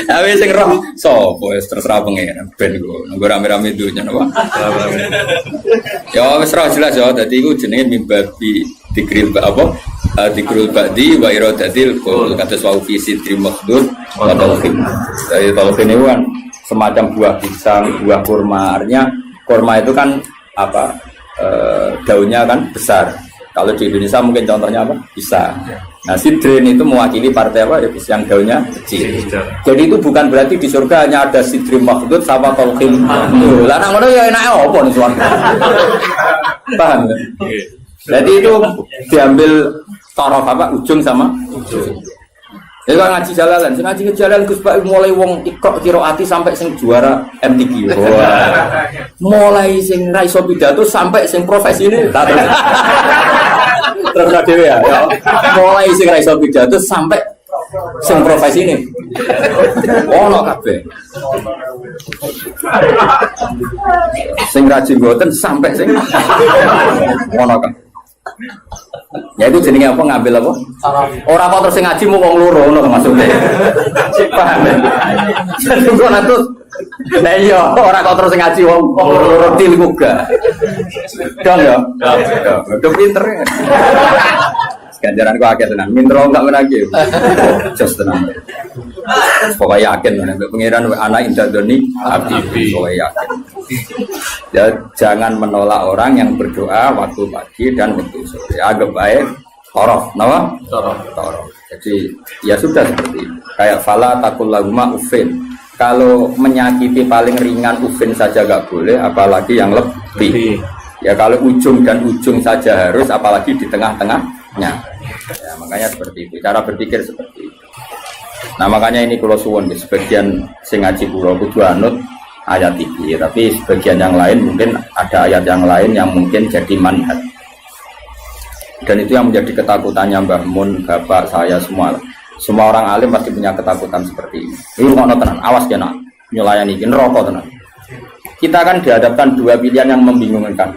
Tapi sing roh sapa wis terserah pengen ben nggo rame-rame dunya napa. Ya wis ora jelas ya dadi iku jenenge mimbabi dikril apa? Dikrul ba'di wa iradatil qul kata wa fi sidri makhdud wa talqin. Dari talqin itu kan semacam buah pisang, buah kurma. Artinya kurma itu kan apa? Daunnya kan besar. Kalau di Indonesia mungkin contohnya apa? Pisang. Nah, sidrin itu mewakili partai apa? Ya pisang daunnya kecil. Jadi itu bukan berarti di surga hanya ada sidri makhdud sama talqin. Lah nang ngono ya enake apa ning surga. Paham ya? Jadi itu diambil taraf apa ujung sama ujung. Itu ngaji jalalan, ngaji jalan Gus Pak mulai wong ikok kiroati sampai sing juara MTQ. Mulai sing ra iso pidato sampai sing profesi ini terus dhewe ya. Mulai sing ra iso pidato sampai sing profesi ini. Ono kabeh. Sing rajin mboten sampai sing ono kabeh. Ya itu jenenge apa ngambil apa? Ora kok terus ngaji mau wong loro ngono maksudnya. Paham ya? Jadi kok Lah iya, ora kok terus ngaji wong roti juga. Dong ya. Udah pinter. Ganjaran ku akeh tenan. Mintro enggak menagi. Jos tenan. Pokoknya yakin pengiran anak indah doni abdi. Pokoknya yakin. Ya jangan menolak orang yang berdoa waktu pagi dan waktu sore. Agak baik. Torof, nama? Torof. Jadi ya sudah seperti itu. Kayak fala takul laguma ufin. Kalau menyakiti paling ringan ufin saja gak boleh, apalagi yang lebih. Ya kalau ujung dan ujung saja harus, apalagi di tengah-tengahnya. Ya, makanya seperti itu. Cara berpikir seperti itu. Nah makanya ini kalau suwon sebagian sing ngaji kula kudu anut ayat iki, tapi sebagian yang lain mungkin ada ayat yang lain yang mungkin jadi manhaj. Dan itu yang menjadi ketakutannya Mbah Mun, bapak saya semua. Semua orang alim pasti punya ketakutan seperti ini. Ini ngono tenan, awas kena nyulayani iki neraka tenan. Kita kan dihadapkan dua pilihan yang membingungkan.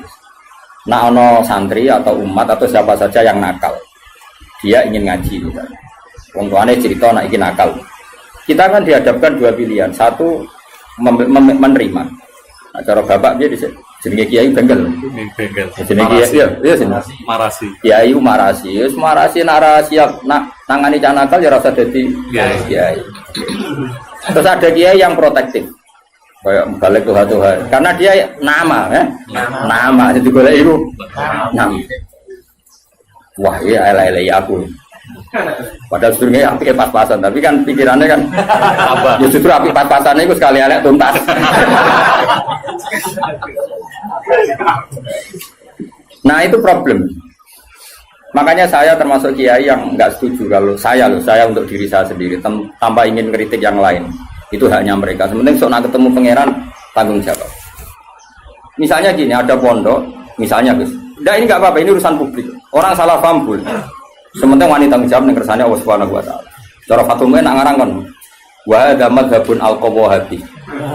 Nah ono santri atau umat atau siapa saja yang nakal. Dia ingin ngaji misalnya. Wong tuane cerita nak iki nakal. Kita kan dihadapkan dua pilihan. Satu menerima. Nah, cara bapak dia jenenge kiai bengkel. Bengkel. Jenenge kiai iya sini. Marasi. Kiai marasi. Wis marasi nak rahasia nak nangani cah nakal ya rasa dadi kiai. Terus ada kiai yang protektif. Kayak balik Tuhan. Karena dia nama ya. Nama jadi golek iku. Nama. Wah, iya elek-elek aku. Padahal sebenarnya apike pas-pasan, tapi kan pikirannya kan apa? Ya justru apik pas-pasannya itu sekali elek tuntas. Nah, itu problem. Makanya saya termasuk kiai yang enggak setuju kalau saya untuk diri saya sendiri tanpa ingin kritik yang lain. Itu haknya mereka. Sementing sok nak ketemu pangeran tanggung jawab. Misalnya gini, ada pondok, misalnya Gus. Enggak, ini enggak apa-apa, ini urusan publik. Orang salah paham boleh. Sementing wanita tanggung jawab ning kersane Allah Subhanahu wa taala. Cara Fatul Mu'in nak ngarang kan. Wa hadza madzhabun al-qawahabi.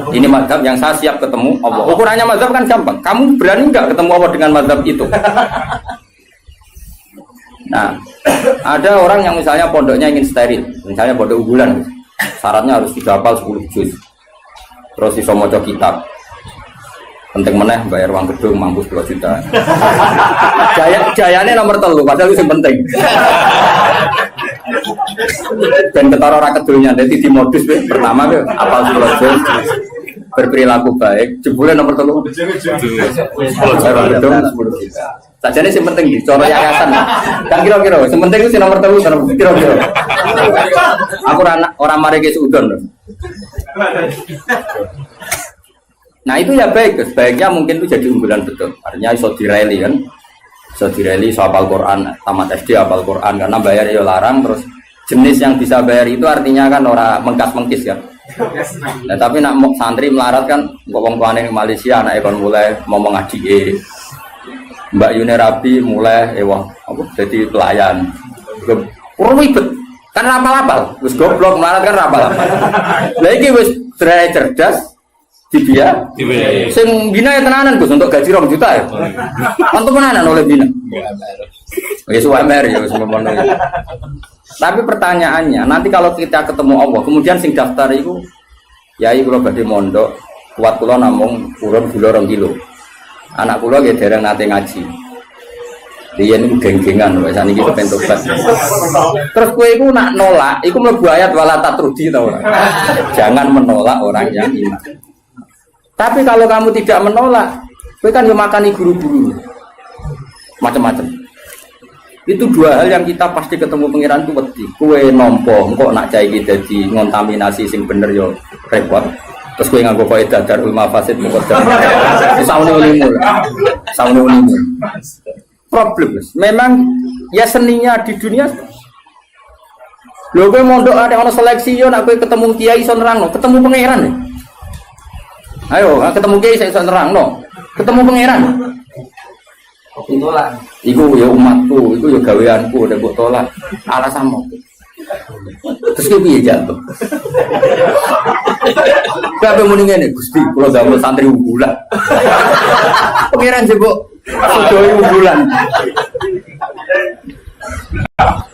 Ini mazhab yang saya siap ketemu Allah. Ukurannya mazhab kan gampang. Kamu berani enggak ketemu Allah dengan mazhab itu? Nah, ada orang yang misalnya pondoknya ingin steril, misalnya pondok unggulan. Syaratnya harus dihafal 10 juz. Terus iso maca kitab. Penting meneh bayar uang gedung mampu 10 juta. Jayane nomor 3 padahal itu yang penting. Dan ketara ora kedulnya dadi di modus pertama apal 10 juz. Berperilaku baik, jebule nomor 3. 10 gedung 10 juta. Sajane sing penting di cara yayasan. Kan kira-kira sing penting itu nomor 3 kira-kira. Aku orang mari ke Udon. Nah itu ya baik, sebaiknya mungkin itu jadi unggulan betul. Artinya iso direli kan, iso direli iso hafal Quran, tamat SD hafal Quran karena bayar ya larang. Terus jenis yang bisa bayar itu artinya kan orang mengkas-mengkis kan. Nah tapi nak santri melarat kan, ngomong tuane di Malaysia, anak ekon mulai ngomong ngaji. Mbak Yuni Rabi mulai apa jadi pelayan. Ribet kan rapal-rapal, wis goblok melarat kan rapal-rapal. Lah iki wis cerdas. Dia sing bina ya tenanan Gus untuk gaji 2 juta ya. Untuk tenanan oleh bina. Wis UMR ya wis ngono. Tapi pertanyaannya, nanti kalau kita ketemu Allah, kemudian sing daftar itu yai kula badhe mondok, kuat kula namung urun gula 2 kilo. Anak kula nggih dereng nate ngaji. Riyen niku geng-gengan wis saniki kepen tobat. Terus kowe iku nak nolak, iku mlebu ayat wala tatrudi ta ora? Jangan menolak orang yang iman. Tapi kalau kamu tidak menolak, kowe kan yo makani guru-guru. Macam-macam. Itu 2 hal yang kita pasti ketemu pangeran itu wedi. Kowe nampa engko nak cah iki dadi ngontaminasi sing bener yo repot. Terus kowe nganggo kaidah darul mafasid muqaddam. Saune ulimu. Problem. Memang ya seninya di dunia. Lho kowe mondok ada ono seleksi yo nak kowe ketemu kiai iso nerangno, ketemu pangeran. Ayo, ketemu kiai saya iso nerangno. Ketemu pangeran. Tolak. Iku ya umatku, iku ya gaweanku, nek mbok tolak. Alasanmu. Terus ki piye jatuh? Kabeh muni ngene, Gusti, kula damel santri unggulan. Pangeran jebok sedaya unggulan.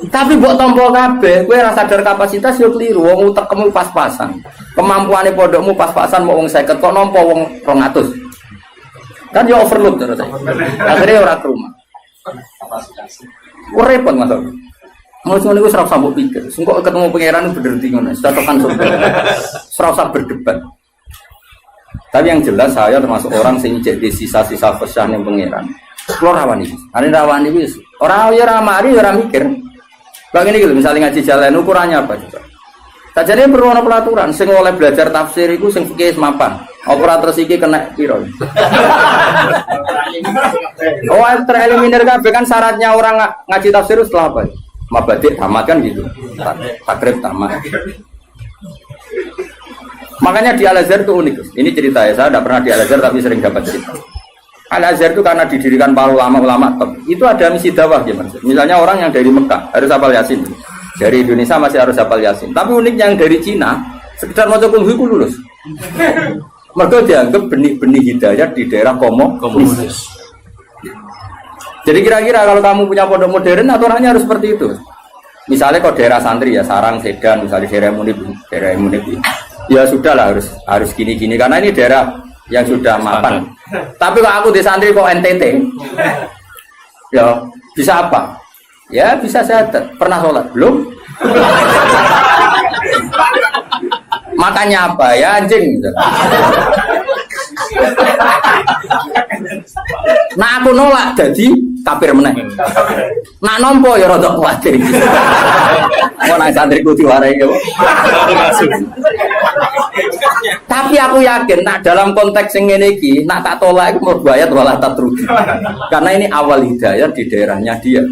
Tapi mbok tampa kabeh, kowe ora sadar kapasitas yo kliru, wong utekmu pas-pasan. Kemampuane pondokmu pas-pasan mau wong 50 kok nampa wong 200. Kan ya overload terus. Akhirnya ora ke rumah. Repot Mas. Mau ngono iku ora usah mbok pikir. Engko ketemu pangeran bener di ngono. Cocokan surga. Ora usah berdebat. Tapi yang jelas saya termasuk orang sing jadi sisa-sisa kesah ning pangeran. Kulo rawani. Ane rawani wis. Ora ya ora mari ora mikir. Kok ngene iki lho, misalnya ngaji jalan ukurannya apa coba? Sajane perlu ana pelaturan sing oleh belajar tafsir iku sing fikih mapan. Apa terus iki kena piro? Oh, tereliminir kabeh kan syaratnya orang ngaji tafsir setelah apa? Mabadik tamat kan gitu. Takrib tamat. Makanya di Al-Azhar itu unik. Ini cerita ya, saya tidak pernah di Al-Azhar tapi sering dapat cerita. Al-Azhar itu karena didirikan para ulama-ulama top. Itu ada misi dakwah gimana? Misalnya orang yang dari Mekah harus hafal Yasin. Dari Indonesia masih harus hafal Yasin. Tapi uniknya yang dari Cina sekedar maca kulhu iku lulus. Mereka dianggap benih-benih hidayah di daerah komunis. Jadi kira-kira kalau kamu punya pondok modern aturannya harus seperti itu. Misalnya kalau daerah santri ya Sarang, Sedan, misalnya daerah Munib. Ya sudahlah harus gini-gini karena ini daerah yang sudah mapan. Tapi kalau aku di santri kok NTT, ya bisa apa? Ya bisa syahadat. Pernah sholat? Belum? Makannya apa? Ya anjing. Nah aku nolak jadi kafir meneh. Nak nompo ya rada kuwatir. Mau nang santriku diwarai ya. Tapi aku yakin nak dalam konteks yang ngene iki nak tak tolak iku mlebu ayat wala tatrudi. Karena ini awal hidayah di daerahnya dia.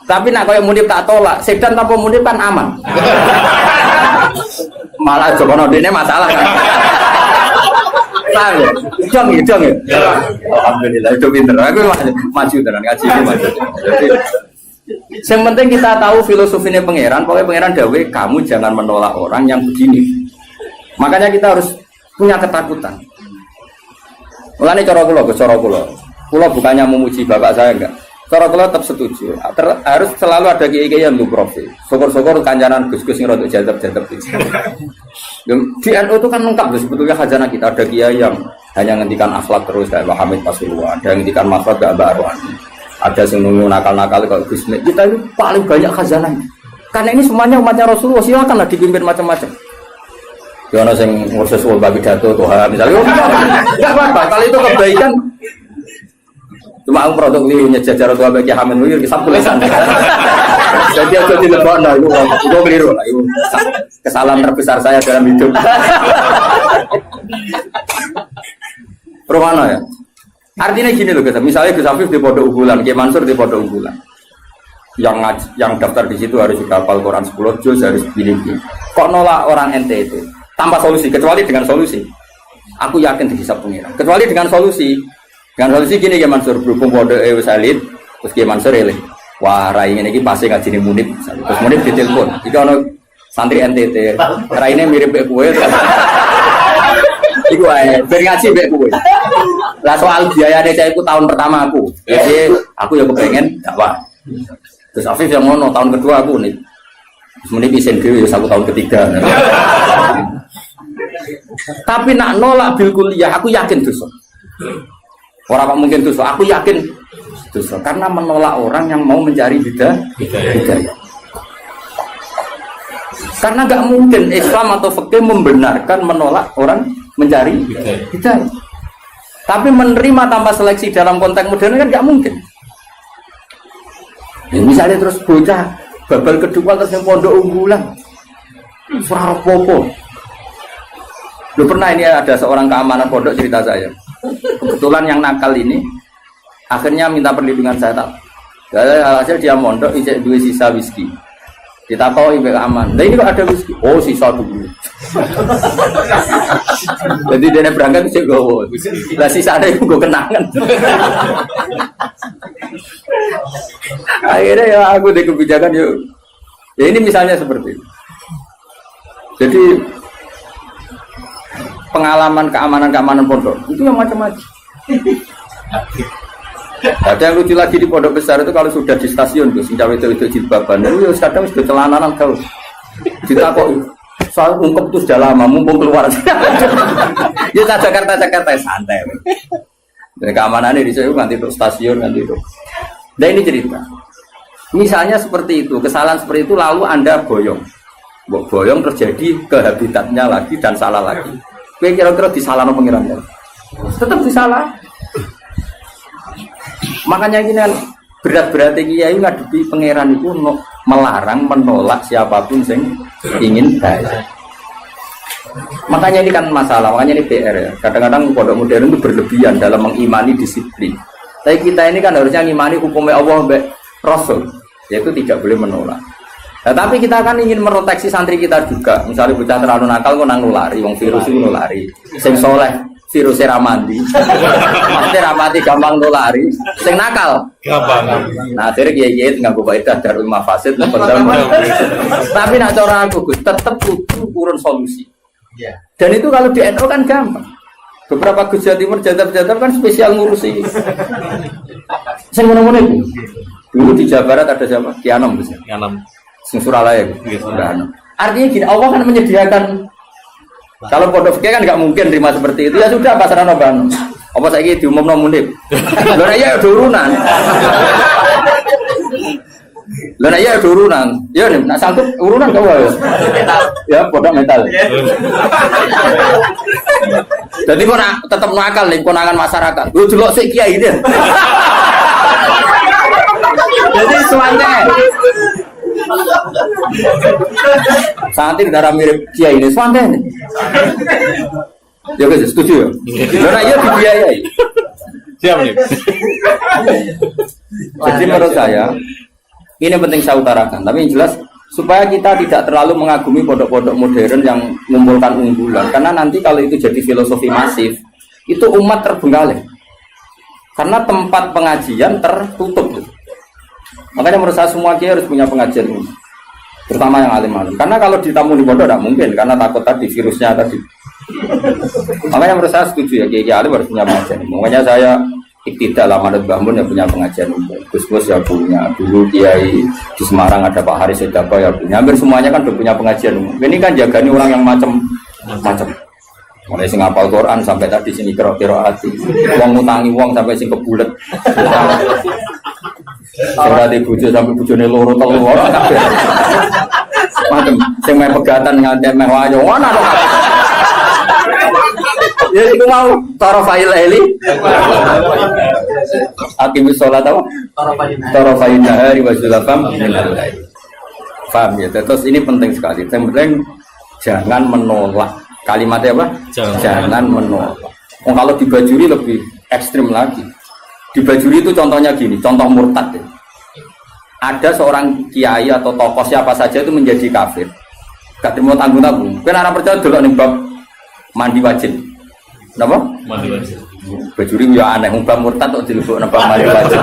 Tapi nak koyo Munib tak tolak, Sedan tanpa Munib kan aman. Malah jokono dene masalah kan. Tahu, jong ya. Alhamdulillah itu pinter. Aku maju tenan ngaji maju. Yang penting kita tahu filosofinya pangeran. Pokoknya pangeran dawe kamu jangan menolak orang yang begini. Makanya kita harus punya ketakutan. Mulane cara kula. Kula bukannya memuji bapak saya enggak. Cara kula tetap setuju. Harus selalu ada kiai-kiai yang profil. Syukur-syukur kancanan Gus-gus sing rodok jadab-jadab iki. Di NU itu kan lengkap loh sebetulnya khazanah kita. Ada kiai yang hanya ngendikan akhlak terus kayak Pak Hamid Pasuruan, ada yang ngendikan makhluk kayak Mbak Arwan. Ada yang nunggu nakal-nakal kalau Gus Mek. Kita ini paling banyak khazanah. Karena ini semuanya umatnya Rasulullah, silakanlah dipimpin macam-macam. Ya ono sing ngurus wong pidato Tuhan misalnya. Enggak apa-apa, kalau itu kebaikan. Cuma aku produk liunya jajar tua bagi Hamid Wiyur kisah tulisan. Jadi aku dilebokno itu keliru lah. Itu kesalahan terbesar saya dalam hidup. Permana ya? Artinya gini loh guys. Misalnya Gus Afif di Pondok Unggulan, Kiai Mansur di Pondok Unggulan. Yang daftar di situ harus juga hafal Quran 10 juz harus begini. Kok nolak orang NTT tanpa solusi kecuali dengan solusi. Aku yakin dihisab pengira. Kecuali dengan solusi. Dengan solusi gini Kiai Mansur berhubung Pondok wis elit, terus Kiai Mansur elih. Wah, rai ngene iki pasti ngajine Munib. Terus Munib ditelepon. Iki ono santri NTT. Raine mirip kayak kowe. Iku ae, ben ngaji mbek kowe. Lah soal biayane saya iku tahun pertama aku. Jadi aku ya kepengen dakwah. Terus Afif yang ngono tahun kedua aku nih. Terus Munib isen dhewe ya tahun ketiga. Tapi nak nolak bil kuliah aku yakin dosa. Orang kok mungkin dosa, aku yakin dosa karena menolak orang yang mau mencari hidayah. Karena nggak mungkin Islam atau fikih membenarkan menolak orang mencari hidayah. Tapi menerima tanpa seleksi dalam konteks modern kan nggak mungkin. Ya, misalnya terus bocah babal kedua terus yang Pondok Unggulan, surah popo. Lu pernah ini ada seorang keamanan pondok cerita saya. Kebetulan yang nakal ini akhirnya minta perlindungan saya tak. Hasil dia mondok ijek dua sisa whisky. Kita tahu ibu aman. Nah ini kok ada whisky? Oh sisa dulu. Jadi dia berangkat sih gue. Lah sisa ada yang gue kenangan. Akhirnya ya aku deh kebijakan yuk. Ya ini misalnya seperti itu. Jadi pengalaman keamanan pondok itu yang macam-macam. Ada yang lucu lagi di pondok besar itu kalau sudah di stasiun tuh, sing cawe itu jilbaban, itu kadang sudah celananan kau. Ditakok, Soal ungkep itu sudah lama, mumpung keluar. Ya Jakarta santai. Dan keamanannya di sana nanti untuk stasiun nanti itu. Dan ini cerita. Misalnya seperti itu, kesalahan seperti itu lalu Anda boyong. Boyong terjadi ke habitatnya lagi dan salah lagi. Kira-kira disalahkan pengirannya. Tetap disalah. Makanya gini kan berat-beratnya kiai ngadepi pangeran itu melarang menolak siapapun yang ingin baik. Makanya ini kan masalah, makanya ini PR ya. Kadang-kadang pondok modern itu berlebihan dalam mengimani disiplin. Tapi kita ini kan harusnya mengimani hukumnya Allah mbak Rasul, yaitu tidak boleh menolak. Nah, tapi kita kan ingin meroteksi santri kita juga. Misalnya bocah terlalu nakal kok nang nulari, wong virus itu nulari. Sing soleh virusnya ramandi, maksudnya ramadi gampang nulari. Sing nakal gampang. Nah, akhirnya kiai tinggal bawa itu ada rumah fasid. Tapi nak cara aku tetap butuh urun solusi. Dan itu kalau di NU kan gampang. Beberapa Gus Jawa Timur jadab-jadab kan spesial ngurusi. Saya mana-mana itu. Dulu di Jawa Barat ada siapa? Kianom. Kianom. Sing Suralaya. Artinya gini, Allah kan menyediakan. Kalau pondok fikih kan nggak mungkin terima seperti itu. Ya sudah pasrah noban. Apa saya ini diumum nomunib. Loh ya turunan. Loh ya turunan. Ya nih, nak sanggup urunan kau ya. Ya pondok mental. Jadi kau tetap nakal nih konangan masyarakat. Gue jelok sih kiai ini. Jadi suannya. Saat ini darah mirip kiai ini suannya. Ya guys setuju ya. Karena ia dibiayai. Siap nih. Jadi menurut saya ini penting saya utarakan. Tapi yang jelas supaya kita tidak terlalu mengagumi pondok-pondok modern yang mengumpulkan unggulan. Karena nanti kalau itu jadi filosofi masif, itu umat terbengkalai. Karena tempat pengajian tertutup. Makanya menurut saya semua kiai harus punya pengajian ini. Terutama yang alim-alim. Karena kalau ditamu di pondok tidak mungkin. Karena takut tadi virusnya tadi. Makanya menurut saya setuju ya kiai alim harus punya pengajian. Makanya saya tidak lama ada Mbah Mun yang punya pengajian. Gus-gus ya punya. Dulu kiai di Semarang ada Pak Haris Sedako ya punya. Hampir semuanya kan udah punya pengajian. Ini kan jagani orang yang macam-macam. Mulai sing hafal Quran sampai tadi sini kira-kira hati. Uang ngutangi uang sampai sing kebulet. Ora di bojo sampai bojone loro telu ora kabeh. Macam sing meh pegatan nganti meh wayo ana to. Ya iku mau tarafail eli. Aqimis shalat apa? Tarafail nahari wa zulafam minal lail. Paham ya? Terus ini penting sekali. Yang penting jangan menolak. Kalimatnya apa? Jangan menolak. Kalau di Bajuri lebih ekstrim lagi. Di Bajuri itu contohnya gini, contoh murtad ya. Ada seorang kiai atau tokoh siapa saja itu menjadi kafir. Gak terima tanggung-tanggung. Kan orang percaya dulu nih bab mandi wajib. Kenapa? Mandi wajib. Bajuri ya aneh, bab murtad kok dilebok nang mandi wajib.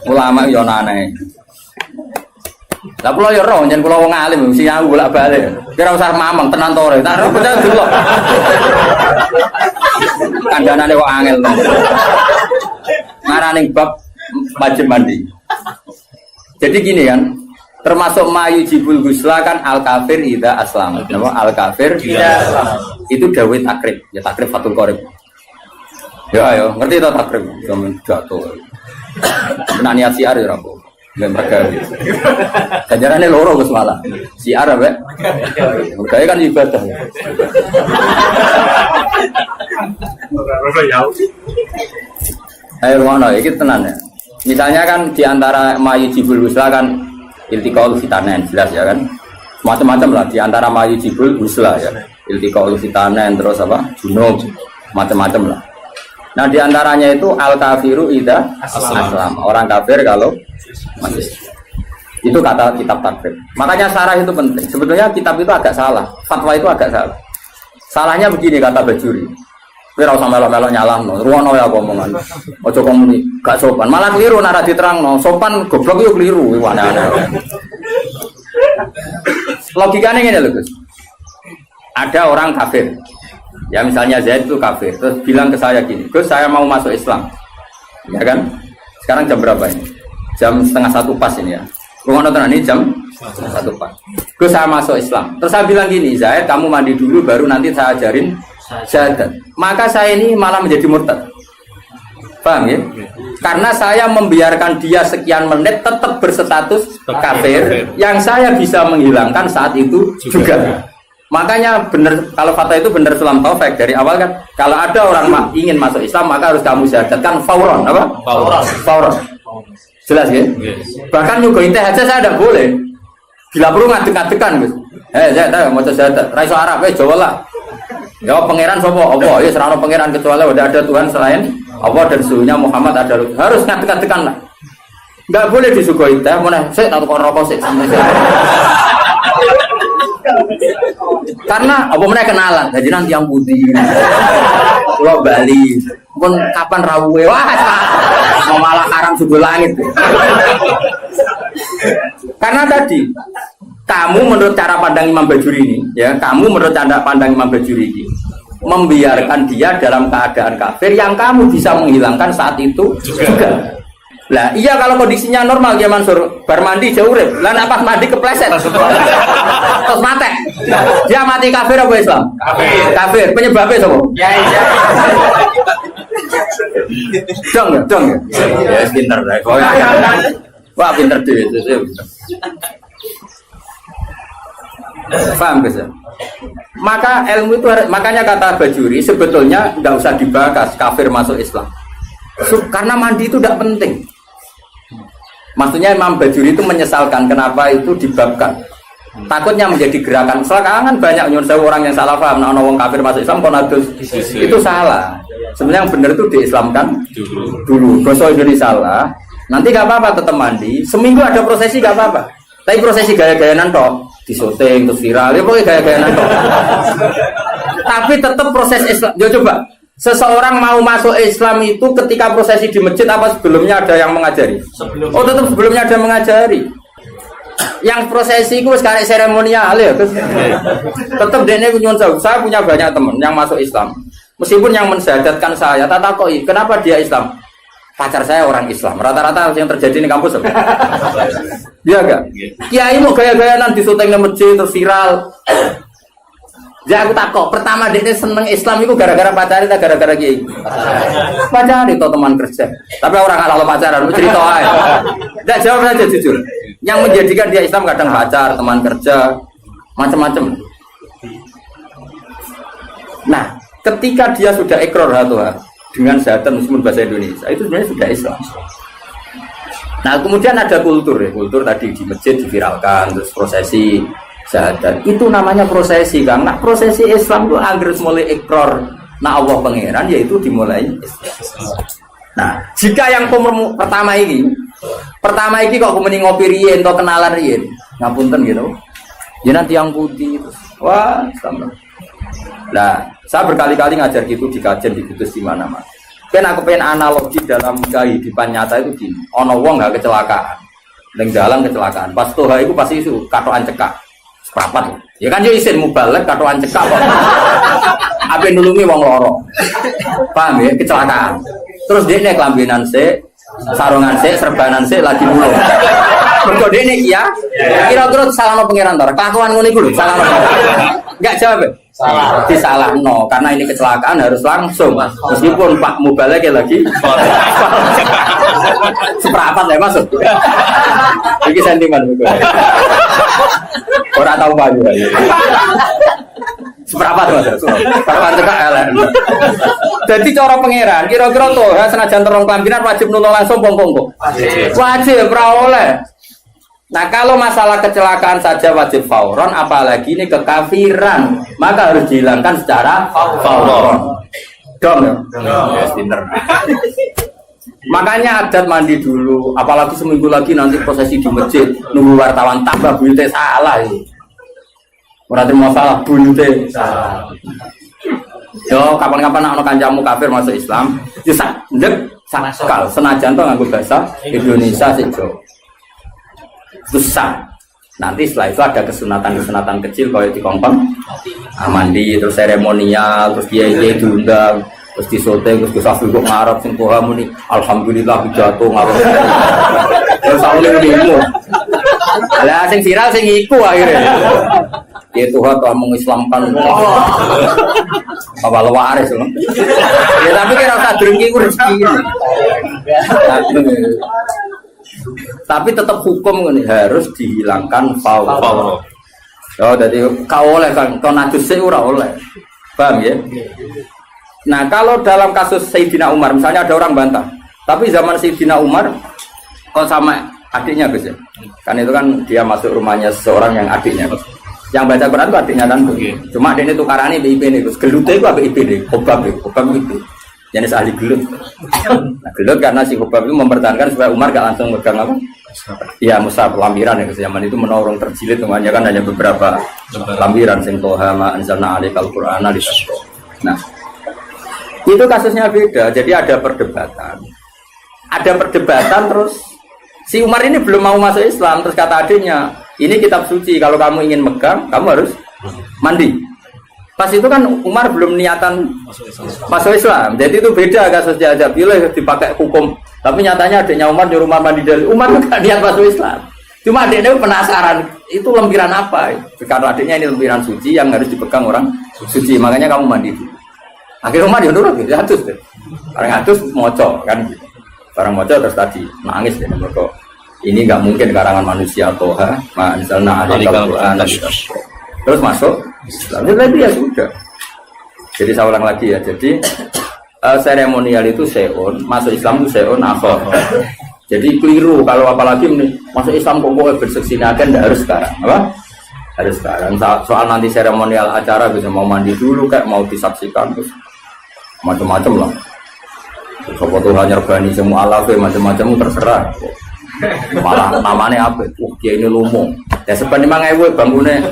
Ulama ya aneh. Lah kula ya roh, yen kula wong alim mesti aku bolak-balik. Kira usah mamang tenan to ora. Tak ora percaya delok. Kandhanane kok angel. Ngarane bab wajib mandi. Jadi gini kan, termasuk mayu jibul gusla kan al kafir ida aslam. Nama al kafir ida aslam. Itu dawai takrib, ya takrib fatul qorib. Ya ayo, ngerti to takrib? Zaman jatuh. Benar niat siar ya rapo. Nggak mereka. Kajarannya loro Gus malah. Siar apa? Mereka kan ibadah. Ayo mana? Ini tenan ya. Misalnya kan diantara mayu jibul gusla kan iltiqaul fitanen jelas ya kan. Macam-macam lah diantara mayu jibul gusla ya. Iltiqaul fitanen terus apa? Junub macam-macam lah. Nah diantaranya itu al kafiru ida aslam. Orang kafir kalau masih. Itu kata kitab takrib. Makanya syarah itu penting. Sebetulnya kitab itu agak salah. Fatwa itu agak salah. Salahnya begini kata Bajuri. Kowe ora usah melok-melok nyalahno. Ruwono ya omongan. Aja komuni, gak sopan. Malah keliru nek diterangno. Sopan goblok yo keliru aneh-aneh. Logikanya ngene lho, Gus. Ada orang kafir. Ya misalnya Zaid itu kafir. Terus bilang ke saya gini, "Gus, saya mau masuk Islam." Ya kan? Sekarang jam berapa ini? Jam 12:30 pas ini ya. Rumah nonton ini jam 1 pagi. Gue saya masuk Islam. Terus saya bilang gini, Zaid kamu mandi dulu baru nanti saya ajarin syahadat. Maka saya ini malah menjadi murtad. Paham ya? Karena saya membiarkan dia sekian menit tetap berstatus kafir, yang saya bisa menghilangkan saat itu juga. Makanya benar, kalau fatwa itu benar Sulam Taufik dari awal kan, kalau ada orang ingin masuk Islam maka harus kamu syahadatkan fauron, apa? Fauron. Jelas ya? Bahkan nyuguhin teh aja saya tidak boleh. Bila perlu ngadek-ngadekan, Gus. Saya tahu mau syahadat, raiso Arab, Jawa lah. Ya pangeran sapa? Allah, ya serano pangeran kecuali udah ada Tuhan selain Allah dan suhunya Muhammad ada harus ngadek-ngadekan lah. Enggak boleh disuguhi teh, mana saya tak tukar rokok sih. Karena apa mereka kenalan, jadi nanti yang putih, Pulau Bali, pun kapan rawuhe, wah, mau malah haram subuh langit. Karena tadi, kamu menurut cara pandang Imam Bajuri ini, ya, kamu menurut cara pandang Imam Bajuri ini, membiarkan dia dalam keadaan kafir yang kamu bisa menghilangkan saat itu juga. Lah iya kalau kondisinya normal dia Mansur bar mandi jauh urip. Lah nek pas mandi kepleset. Terus mati. Dia mati kafir apa Islam? Kafir. Kafir. Penyebabnya sapa? Ya iya. Dong. Ya pinter lah. Wah pinter dhewe. Paham guys? Maka ilmu itu makanya kata Bajuri sebetulnya tidak usah dibahas kafir masuk Islam. Karena mandi itu tidak penting. Maksudnya Imam Bajuri itu menyesalkan kenapa itu dibabkan. Takutnya menjadi gerakan. Sekarang banyak nyuruh orang yang salah paham. Nah, orang kafir masuk Islam konadus itu salah. Sebenarnya yang benar itu diislamkan dulu. Gosok jadi salah. Nanti gak apa-apa tetap mandi. Seminggu ada prosesi gak apa-apa. Tapi prosesi gaya-gayanan toh disyuting terus viral. Ya pokoknya gaya-gayanan toh. Tapi tetap proses Islam. Coba. Seseorang mau masuk Islam itu ketika prosesi di masjid apa sebelumnya ada yang mengajari? Oh tetap sebelumnya ada yang mengajari. Yang prosesi itu sekarang seremonial ya. Tetap dene nyuwun sewu. Saya punya banyak teman yang masuk Islam. Meskipun yang mensyahadatkan saya, tak takoi kenapa dia Islam? Pacar saya orang Islam. Rata-rata yang terjadi di kampus apa? Iya enggak? Kiai mau gaya-gayanan di syuting di masjid terus viral. Ya aku takut. Pertama dia seneng Islam itu gara-gara pacaran atau gara-gara kiai? Pacaran itu teman kerja. Tapi orang nggak lalu pacaran, cerita aja. Tidak jawab saja jujur. Yang menjadikan dia Islam kadang pacar, teman kerja, macam-macam. Nah, ketika dia sudah ikrar dengan syahadat meskipun bahasa Indonesia, itu sebenarnya sudah Islam. Nah, kemudian ada kultur ya, kultur tadi di masjid diviralkan, terus prosesi. Syahadat itu namanya prosesi kan. Nah prosesi Islam itu agar mulai ikrar nah Allah pangeran yaitu dimulai Islam. Nah jika yang pertama ini kok kemudian ngopi rien atau kenalan rien ngapunten gitu ya nanti yang putih itu wah sama. Nah saya berkali-kali ngajar gitu di kajian di Kudus di mana-mana. Kan aku pengen analogi dalam kehidupan nyata itu gini. Ono wong nggak kecelakaan, neng jalan kecelakaan. Pas toha itu pasti isu katoan cekak. Perapat ya kan yo isin mubalek katoan cekak kok. Ape nulungi wong loro. Paham ya kecelakaan. Terus dia nek lambenan sik, sarungan sik, serbanan sik lagi nulung. Mergo dene iki ya. Kira-kira salahno pangeran to. Kelakuan ngono iku lho, salahno. Enggak jawab. Salah. Disalahno karena ini kecelakaan harus langsung. Meskipun Pak mubalek lagi seperapat ya masuk. Iki sentimen iku. Orang tahu baju aja. Seberapa tuh? Seberapa cekak elek. Jadi cara pangeran, kira-kira tuh senajan terong kelambinan wajib nulung langsung pongkong. Wajib ora oleh. Nah kalau masalah kecelakaan saja wajib fauron, apalagi ini kekafiran, maka harus dihilangkan secara fauron. Dong ya? Ya, pinter. Makanya adat mandi dulu, apalagi seminggu lagi nanti prosesi di masjid, nunggu wartawan tambah bunyi salah ini. Berarti masalah bunyi salah. Yo kapan-kapan anak kancamu kafir masuk Islam, yo ndek sakal senajan to nganggo bahasa Indonesia sih Jo. Susah. Nanti setelah itu ada kesunatan kecil kalau di kompon, mandi terus seremonial, terus dia diundang. Terus disote terus Safi kok ngarep sing Toha muni alhamdulillah jatuh ngarep. Terus saling demo. Lah sing viral sing iku akhirnya. Ya Tuhan telah mengislamkan apa waris loh. Ya tapi kira usah drengki ku rezeki. Tapi tetap hukum ini harus dihilangkan faul. Oh, jadi kau oleh kan, kau najis ora oleh. Paham ya? Nah, kalau dalam kasus Sayyidina Umar, misalnya ada orang bantah, tapi zaman Sayyidina Umar, kok sama adiknya Gus ya? Kan itu kan dia masuk rumahnya seseorang yang adiknya. Yang baca Quran itu adiknya kan? Cuma adiknya tukarannya BIP nih Gus. Gelutnya itu apa IP nih? Hobab itu. Jenis ahli gelut. Nah, gelut karena si Hobab itu mempertahankan supaya Umar gak langsung megang apa? Iya, mushaf lampiran ya, zaman itu menorong terjilid namanya kan hanya beberapa lampiran sing toha ma anzalna alaikal qur'ana litashqa. Nah, itu kasusnya beda. Jadi ada perdebatan. Terus si Umar ini belum mau masuk Islam, terus kata adiknya, "Ini kitab suci, kalau kamu ingin megang, kamu harus mandi." Pas itu kan Umar belum niatan masuk Islam. Jadi itu beda kasusnya aja. Bila dipakai hukum. Tapi nyatanya adiknya Umar nyuruh Umar mandi dari Umar enggak niat masuk Islam. Cuma adiknya penasaran, itu lempiran apa? Karena adiknya ini lempiran suci yang harus dipegang orang suci, makanya kamu mandi dulu. Akhirnya Umar ya nurut gitu, atus deh. Orang atus moco kan gitu. Barang moco terus tadi nangis deh mereka. Ini enggak mungkin karangan manusia toha, misalnya ada Al-Qur'an. Terus masuk Islam. Jadi ya sudah. Jadi saya ulang lagi ya. Jadi seremonial itu seon, masuk Islam itu seon akhir. Jadi keliru kalau apalagi masuk Islam kok berseksina kan tidak harus sekarang, apa? Harus sekarang. Soal nanti seremonial acara bisa mau mandi dulu kayak mau disaksikan terus macam-macam lah. Sopo Tuhan nyerbani semua alaf macam-macam terserah. Malah namanya apa? Dia ini lumung. Ya sebenarnya mang ewe bangunnya.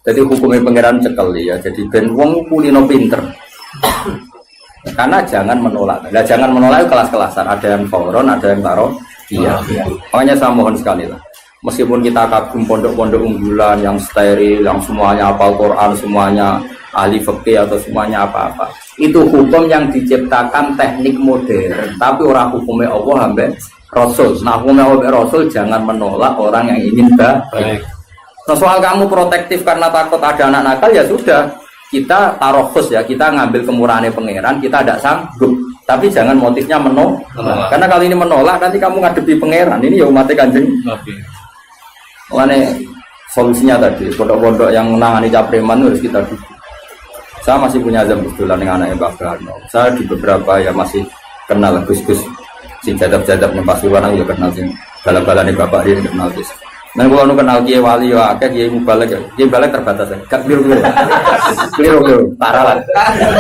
Jadi hukumnya pangeran cekel ya. Jadi ben wong kulino pinter. Karena jangan menolak. Nah, jangan menolak kelas-kelasan. Ada yang fauron, ada yang taruh. Iya. Makanya saya mohon sekali lah. Meskipun kita kagum pondok-pondok unggulan yang steril, yang semuanya hafal Quran, semuanya ahli fikih atau semuanya apa-apa. Itu hukum yang diciptakan teknik modern. Tapi orang hukumnya Allah sampai Rasul. Nah hukumnya Allah Rasul jangan menolak orang yang ingin baik. Nah, soal kamu protektif karena takut ada anak nakal ya sudah kita taruh khusus ya, kita ngambil kemurahannya pangeran, kita tidak sanggup, tapi jangan motifnya menolak. Karena kalau ini menolak nanti kamu ngadepi pangeran, ini ya umatnya Kanjeng. Makanya solusinya tadi pondok-pondok yang menangani capreman harus kita dukung. Saya masih punya azam kebetulan dengan anaknya Mbak Karno. Saya di beberapa ya masih kenal Gus-Gus si jadab-jadab nih Pasuruan aku juga kenal sih, bala-bala nih bapak dia kenal Gus. Nah, kalau nu kenal Kiai Wali ya, Kiai Mubalek ya, Kiai Mubalek terbatas ya, gak keliru, parah lah.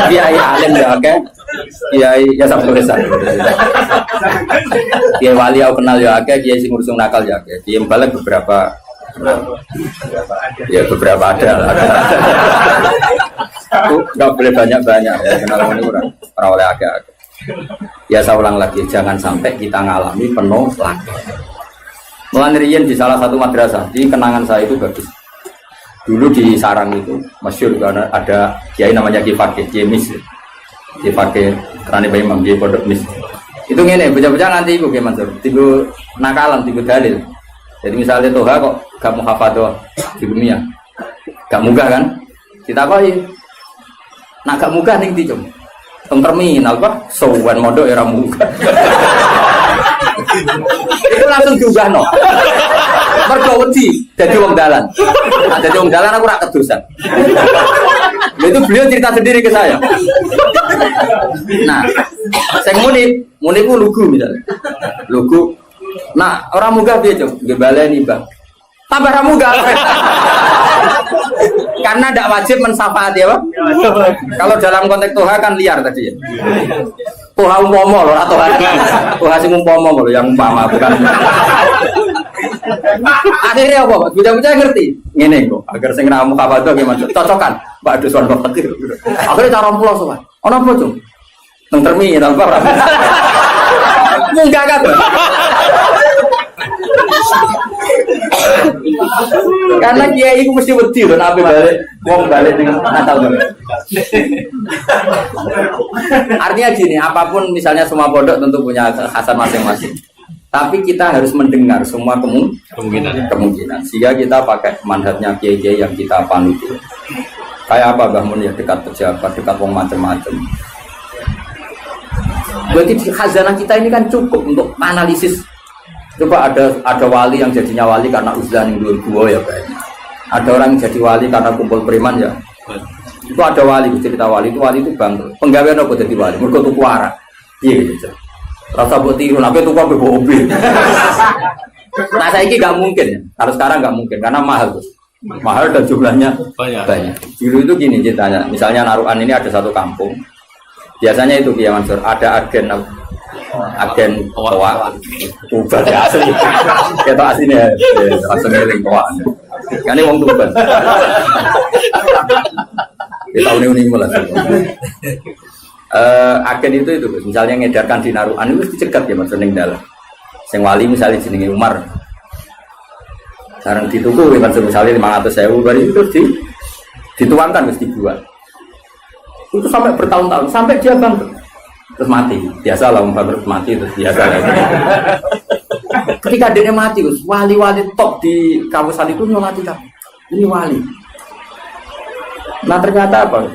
Kiai Alim ya, Kiai ya sampai desa. Kiai Wali aku kenal ya, Kiai sing ngurus nakal ya, Kiai Mubalek beberapa kenal. Ya beberapa ada. Itu nggak boleh banyak-banyak ya, kenal ini orang oleh agak. Ya saya ulang lagi, jangan sampai kita ngalami penuh lagi. Melanirian di salah satu madrasah, di kenangan saya itu bagus. Dulu di Sarang itu masyhur karena ada kiai namanya Kiai Fakih, Kiai Mis, Kiai Fakih Rani Bayi Imam Kiai Pondok Mis. Itu ngene, bocah-bocah nanti iku Kiai Mansur, tigo nakalan, tigo dalil. Jadi misalnya Toha kok gak mau hafadzah di dunia, gak munggah kan? Kita koi, nak gak munggah ning ndi cum? Teng terminal Pak, sowan mondok ya ra munggah. Itu langsung diubah no. Mergo wedi dadi wong dalan. Nah, dadi wong dalan aku ora kedosan. Itu beliau cerita sendiri ke saya. Nah, sing muni ku lugu misalnya. Lugu. Nah, orang munggah piye, Cuk? Nggih baleni, Bang. Tambah ra munggah. Karena tidak wajib mensafaati ya, Pak. Kalau dalam konteks Toha kan liar tadi ya. Toha umpama loh, atau Toha sing umpama loh, yang umpama bukan. Akhirnya apa, Pak? Bocah-bocah ngerti. Ngene kok, agar sing ra mukabado gimana? Cocokan, Pak Duswan Fakir. Akhirnya cara pulau sowan. Ono apa, Cung? Nang terminal Pak. Munggah kabeh. Karena kiai itu mesti wedi loh, nabi balik, wong balik dengan Natal. Artinya gini, apapun misalnya semua pondok tentu punya kekhasan masing-masing. Tapi kita harus mendengar semua kemungkinan. Sehingga kita pakai manhajnya kiai-kiai yang kita panut. Kayak apa Mbah Mun ya, dekat pejabat, dekat wong macam-macam. Berarti khazanah kita ini kan cukup untuk analisis. Coba ada wali yang jadinya wali karena uzlah yang dua ya kayaknya. Ada orang yang jadi wali karena kumpul preman ya. Itu ada wali, cerita wali itu bangkrut. Penggawean apa jadi wali? Mergo tuku arak. Iya gitu. Rasa buat tiru, nabi tuku apa mobil. Nah saya ini nggak mungkin. Kalau sekarang nggak mungkin karena mahal dan jumlahnya banyak. Dulu itu gini ceritanya. Misalnya Narukan ini ada satu kampung. Biasanya itu Kiai Mansur ada agen toa ubah ya asli kita aslinya langsung ngiling toa kan ini wong tuban kita uni mulai agen itu misalnya ngedarkan di Narukan itu dicegat ya maksudnya dalam sing wali misalnya jenenge Umar sekarang dituku misalnya 500.000 baru itu dituangkan terus dibuat itu sampai bertahun-tahun sampai dia bangkrut terus mati, biasa lah bangkrut mati terus biasa lah. Ketika dia mati, wali-wali top di kawasan itu nyolati kan, ini wali. Nah ternyata apa?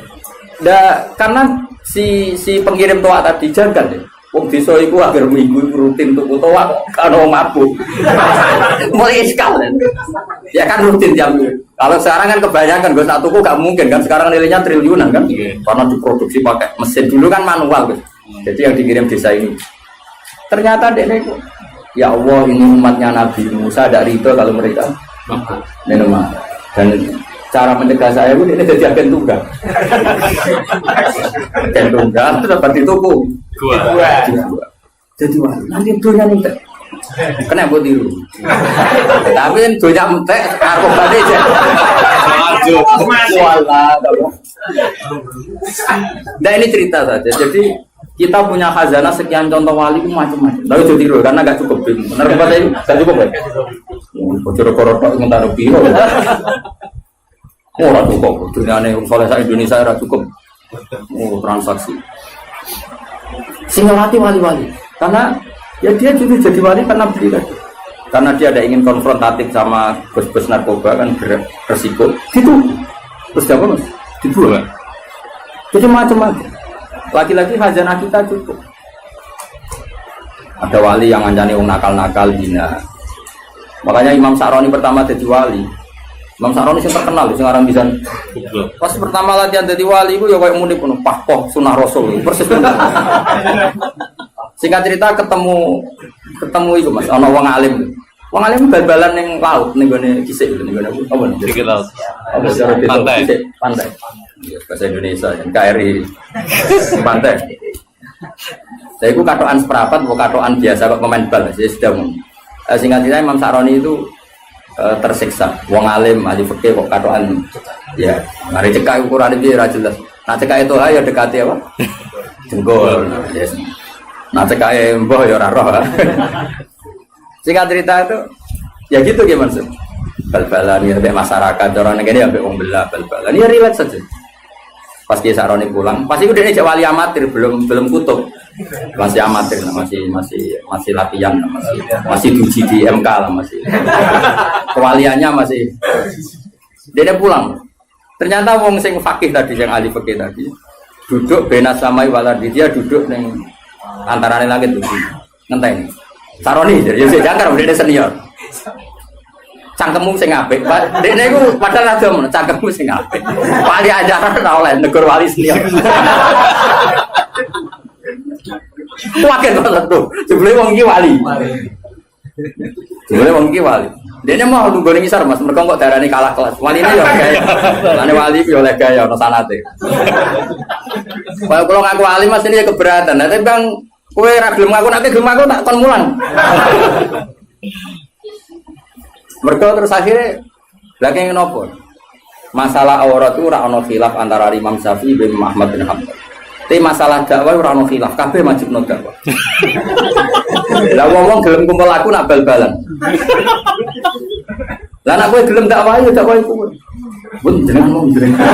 Karena si pengirim toa tadi jangan deh. Wong desa iku akhir minggu rutin tuku toa karo mabuk. Mulai sekali. Ya kan rutin jam. Kalau sekarang kan kebanyakan gue satu tuku gak mungkin kan sekarang nilainya triliunan kan. Karena diproduksi pakai mesin dulu kan manual guys. Jadi yang dikirim desa ini. Ternyata dia itu ya Allah ini umatnya Nabi Musa tidak ridho kalau mereka minum. Dan cara mencegah saya pun ini jadi agen tunggal. Agen tunggal itu dapat dituku. Jadi wah nanti dunia entek. Kena buat tiru. Tapi dunia entek aku balik aja. Nah ini cerita saja. Jadi kita punya khazanah sekian contoh wali itu macam-macam. Tapi jadi tiru karena nggak cukup. Benar kata ini nggak cukup ya. Bocor korot mentar biro. Ora cukup. Dunia ini soleh Indonesia ora cukup. Transaksi. Sehingga wali-wali karena ya dia juga jadi wali karena beli tadi karena dia ada ingin konfrontatif sama bos-bos narkoba kan beresiko gitu terus apa mas dibuang jadi macam-macam lagi-lagi khazanah kita cukup ada wali yang ngancani orang nakal-nakal hina makanya Imam Sa'roni pertama jadi wali Imam Sa'roni yang terkenal sekarang bisa pas pertama latihan jadi wali itu ya kayak muni penuh pahpoh sunah rasul persis singkat cerita ketemu itu mas ono wong alim bal-balan yang laut nih gue kisah itu nih gue apa nih kisah laut pantai bahasa Indonesia yang KRI pantai saya itu katoan seperapat bukan katoan biasa kok pemain bal saya sudah singkat cerita Imam Sa'roni itu tersiksa wong alim ahli fikih kok katoan ya mari cekak ukuran itu ya jelas nah cekak itu ya dekati apa jengkol yes. Nah cekak mbah ya ora roh singkat cerita itu ya gitu gimana sih bal-balan ya sampai masyarakat orang negara sampai wong belah bal-balan ya relax saja pas Kiai Sa'roni pulang pasti udah ini wali amatir belum kutub masih amatir masih latihan masih diuji di MK lah masih kewaliannya masih dia pulang ternyata wong sing fakih tadi yang ahli fikih tadi duduk benas samai waladi dia duduk neng antara langit tuh ngenteni Sa'roni jadi saya jangkar dia senior cangkemmu sing apik Pak dekne iku padahal rada men cangkemmu sing apik wali ajaran ora oleh negur wali senior waken banget tuh jebule wong iki wali dene mau nggone ngisor Mas mergo kok darane kalah kelas waline yo gaya lane wali yo oleh gaya ono sanate kalau ngaku wali Mas ini ya keberatan tapi Bang kowe ra gelem ngaku tak kon mulang mereka terus akhirnya lagi nopo masalah aurat itu ora ono khilaf antara Imam Syafi'i bin Ahmad bin Hanbal. Tapi masalah dakwah ora ono khilaf, kabeh wajibno dakwah. Lah wong gelem kumpul aku nak bal-balan. Lah anak kowe gelem tak wae kowe. Pun jenengan mau jenengan.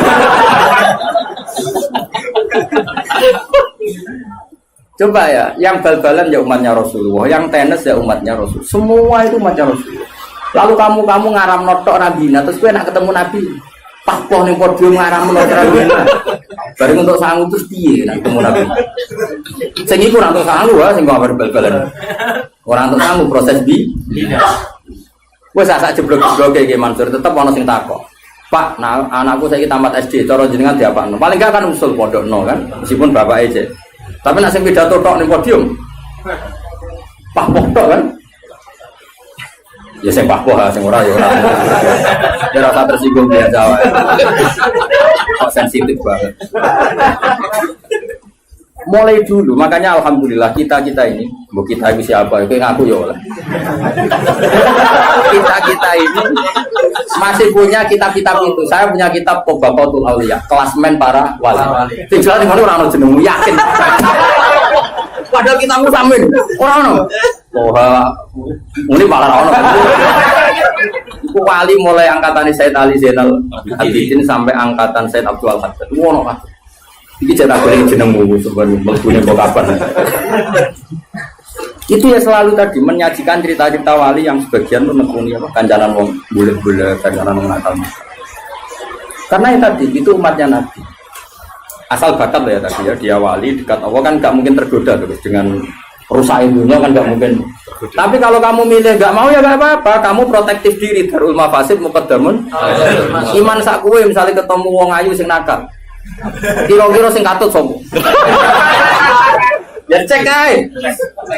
Coba ya, yang bal-balan ya umatnya Rasulullah, yang tenis ya umatnya Rasul. Semua itu umatnya Rasulullah. Lalu kamu ngaram notok Nabi, terus kowe nak ketemu Nabi, papoh ning podium ngaram notok Nabi. Bareng untuk sangu terus piye nak ketemu Nabi. Sing iku ora untuk sangu sing kabar bal-balan. Ora untuk sangu proses bi. Wes sak jeblok-jebloke iki Mansur tetep ana sing takok. Pak, nah, anakku saiki tamat SD, cara jenengan diapakno? Paling gak kan usul pondokno kan, meskipun bapake aja. Tapi nek sing pidato tok ning podium. Pak tok kan? Ya sing pahpoh sing ora ya ora. Ya ora tersinggung biasa wae. Kok sensitif banget. Mulai dulu, makanya alhamdulillah kita ini, bu kita ini siapa? Itu ngaku ya oleh. Kita ini masih punya kitab-kitab itu. Saya punya kitab Tobaqatul Auliya, klasmen para wali. Tinggal di mana orang jenengmu yakin. Padahal kita musamin orang ini malah orang. Wali mulai angkatan Said Ali Zainal Abidin sampai angkatan Said Abdul Haddad. Wono kan. Iki cetak boleh jenengmu sebenarnya mlebu kok kapan. Itu ya selalu tadi menyajikan cerita-cerita wali yang sebagian menekuni apa kancanan wong bulet-bulet, kancanan wong nakal. Karena yang tadi itu umatnya Nabi. Asal bakat ya tadi ya, dia wali dekat Allah kan nggak mungkin tergoda terus dengan rusak dunia kan nggak mungkin. Tapi kalau kamu milih nggak mau ya nggak apa-apa, kamu protektif diri. Darul mafasid muqaddamun. Iman sak kowe misalnya ketemu wong ayu sing nakal. Kira-kira sing katut sopo? Ya cek ae.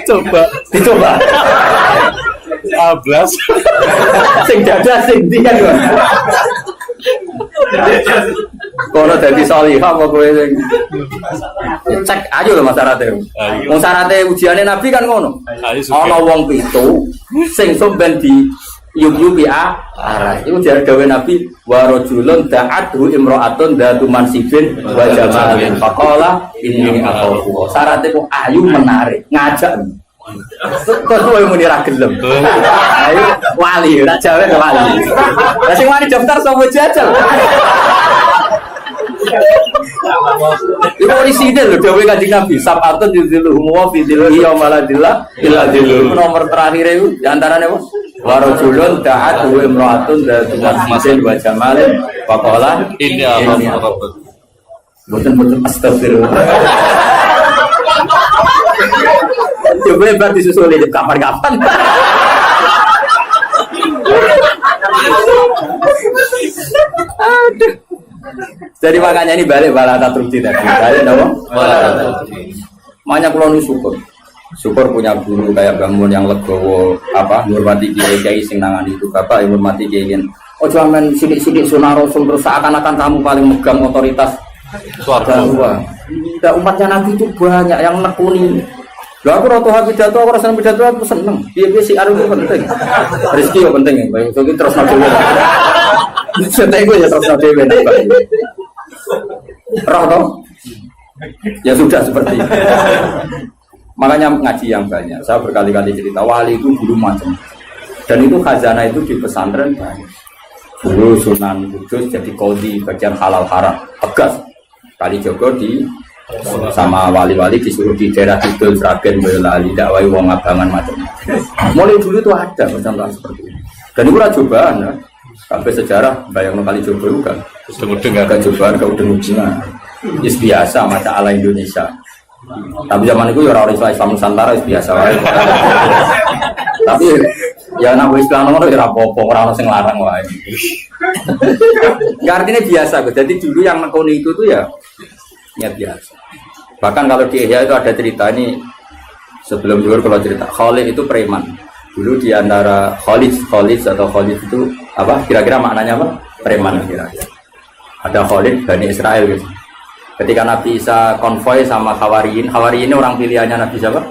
Coba Dicoba. 12. Sing dada sing ndi kan. Kono dadi salihah apa kowe sing cek aja lho masyarakat. Wong syaraté ujiane Nabi kan ngono. Ana wong pitu sing sampean di yuk-yuk ya arah itu jar gawe Nabi wa rajulun da'athu imra'atun dzatu mansibin wa jamalin faqala inni akhafu syaratnya kok ayu menarik ngajak kok kowe muni ra gelem ayo wali ora jawe wali lah sing wani daftar sapa jajal itu orisinil lho dawe Kanjeng Nabi sabatun yudhilluhum wa fi dhillihi yaumaladillah illa dhilluh nomor terakhir itu di antarane apa warajulun da'at wa imra'atun dzatu mansibin wa jamalin faqala inni akhafu boten astagfirullah coba bar disusuli di kamar kapan aduh. Jadi makanya ini balik balata trukti tadi. Balik dong. Makanya kalau nu syukur punya guru kayak bangun yang legowo apa menghormati kiai sing nangani itu bapak yang menghormati kiai. Oh jangan sidik-sidik sunah rasul terus seakan-akan kamu paling megang otoritas suara. Tidak umatnya Nabi itu banyak yang nekuni. Lah aku roto hak pidato, aku rasa pidato aku seneng. Piye-piye si aru itu penting. Rezeki yo penting ya. Baik, so terus dhewe. Santai gue ya terus dhewe. Roh toh? Ya sudah seperti itu. Makanya ngaji yang banyak. Saya berkali-kali cerita wali itu dulu macam. Dan itu khazanah itu di pesantren banyak. Dulu Sunan Kudus jadi qadhi bagian halal haram tegas. Kali Joko di sama wali-wali disuruh di daerah Kidul, Sragen, Boyolali, dakwai wong abangan macam. Mulai dulu itu ada percontohan seperti ini. Dan itu cobaan ya. Sampai sejarah bayang kali coba juga. Udeng-udeng cobaan ke udeng-udeng. Is biasa macam ala Indonesia. Tapi zaman itu ya orang Islam Nusantara is biasa. Tapi ya nak Islam nomor ya rapopo orang sing larang wae. Enggak artinya biasa. Jadi dulu yang nekoni itu tuh ya biasa. Bahkan kalau di Ihya itu ada cerita ini sebelum dulu kalau cerita Khalid itu preman. Dulu di antara Khalid atau Khalid itu apa? Kira-kira maknanya apa? Preman kira-kira. Ada Khalid Bani Israel gitu. Ketika Nabi Isa konvoy sama Hawariyin ini orang pilihannya Nabi siapa?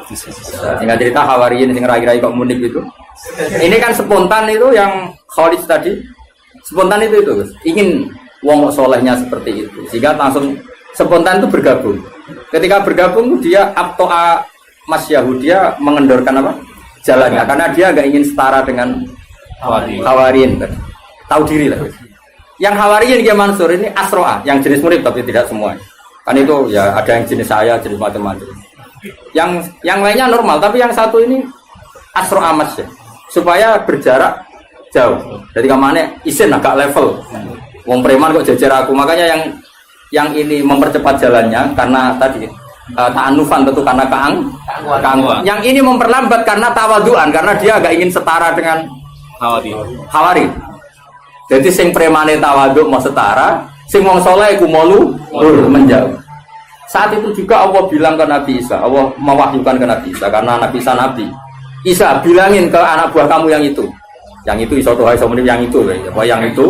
Singkat cerita Hawariyin yang rai-rai kok munib itu. Ini kan spontan itu yang Khalid tadi. Spontan itu ingin wong solehnya seperti itu. Sehingga langsung spontan itu bergabung. Ketika bergabung dia abtoa Mas Yahudi dia mengendorkan apa? Jalannya karena dia nggak ingin setara dengan Hawariyin. tahu diri lah. Yang Hawariyin Kiai Mansur ini asroa, yang jenis murid tapi tidak semua. Kan itu ya ada yang jenis saya, jenis macam-macam. Yang lainnya normal, tapi yang satu ini asroa mas ya, supaya berjarak jauh. Jadi kemana isin agak level. Wong preman kok jajar aku, makanya yang ini mempercepat jalannya karena tadi ta'anufan tentu karena keangkuhan. Yang ini memperlambat karena tawaduan, karena dia agak ingin setara dengan Hawari. Jadi sing premane tawaduk mau setara, sing wong saleh iku malu menjauh. Saat itu juga Allah bilang ke Nabi Isa, Allah mewahyukan ke Nabi Isa karena Nabi Isa nabi. Isa bilangin ke anak buah kamu yang itu iso tuh yang itu, yang itu.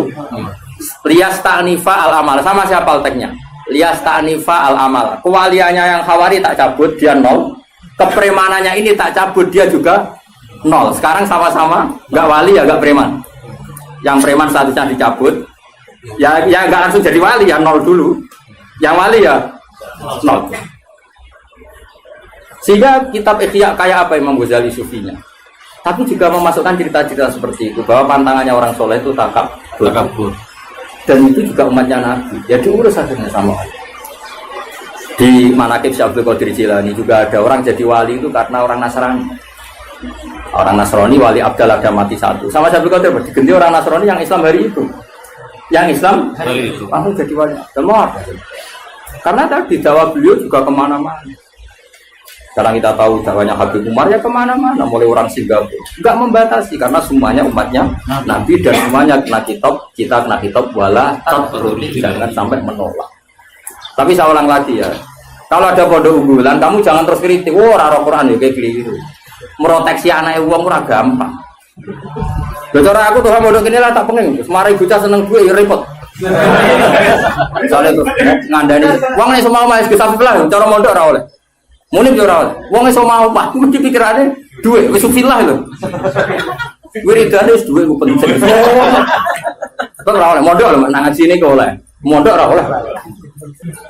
Lias ta'nifa al-amal, sama siapa alteknya? Lias ta'nifa al-amal. Kewaliannya yang Hawari tak cabut, dia 0. Kepremanannya ini tak cabut, dia juga 0. Sekarang sama-sama nggak wali ya nggak preman. Yang preman statusnya dicabut, ya nggak langsung jadi wali ya 0 dulu. Yang wali ya 0. Sehingga kitab Ihya kayak apa Imam Ghazali sufinya. Tapi juga memasukkan cerita-cerita seperti itu bahwa pantangannya orang soleh itu takabur. Dan itu juga umatnya Nabi. Ya diurus akhirnya sama Allah. Di Manaqib Syekh Abdul Qadir Jilani juga ada orang jadi wali itu karena orang Nasrani. Orang Nasrani wali Abdal ada mati satu. Sama Syekh Abdul Qadir diganti orang Nasrani yang Islam hari itu. Yang Islam hari itu. Langsung jadi wali. Semua apa? Karena tadi dakwah beliau juga kemana-mana. Sekarang kita tahu dakwahnya Habib Umar ya kemana-mana, mulai orang Singapura. Enggak membatasi karena semuanya umatnya Nabi dan semuanya kena kitab, kita kena kitab wala tatrudi, jangan sampai menolak. Tapi saya ulang lagi ya, kalau ada pondok unggulan, kamu jangan terus kritik. Ora Quran ya kayak keliru. Meroteksi anak uang ora gampang. Cara aku tuh pondok ini lah tak pengen. Semari bocah seneng gue ya repot. Misalnya tuh ngandani, uang nih semua mas bisa pelan, cara mondok ora oleh. Munib yo ora oleh. Wong iso mau Pak, mesti pikirane duwe wis filah lho. Wiridane wis duwe ku penting. Kok ora oleh mondok lho nang ngaji ini kok oleh. Mondok ora oleh.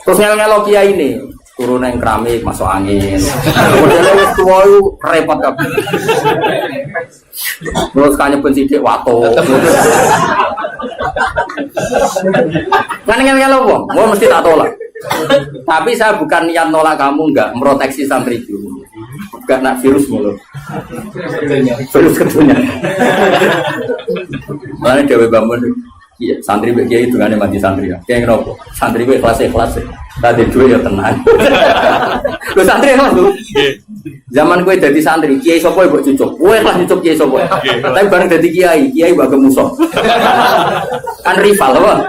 Terus ngel-ngelo kiai ini, turun nang keramik masuk angin. Modele wis tuwa repot kabeh. Terus kanya pensidik wato. Kan ngel-ngelo wong, gua mesti tak tolak. Tapi saya bukan niat nolak kamu, enggak meroteksi santri dulu, enggak nak virus mulu, virus ketunya. Mana Dewi Bambun, iya santri begitu itu kan mati santri ya, kayak ngopo, santri gue kelas, tadi dua ya tenang. Lo santri kelas tuh, zaman gue jadi santri, kiai sopo ibu cucuk, gue kelas cucuk kiai sopo, tapi bareng jadi kiai bagai musuh, kan rival loh.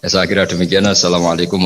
Saya kira demikian. Assalamualaikum.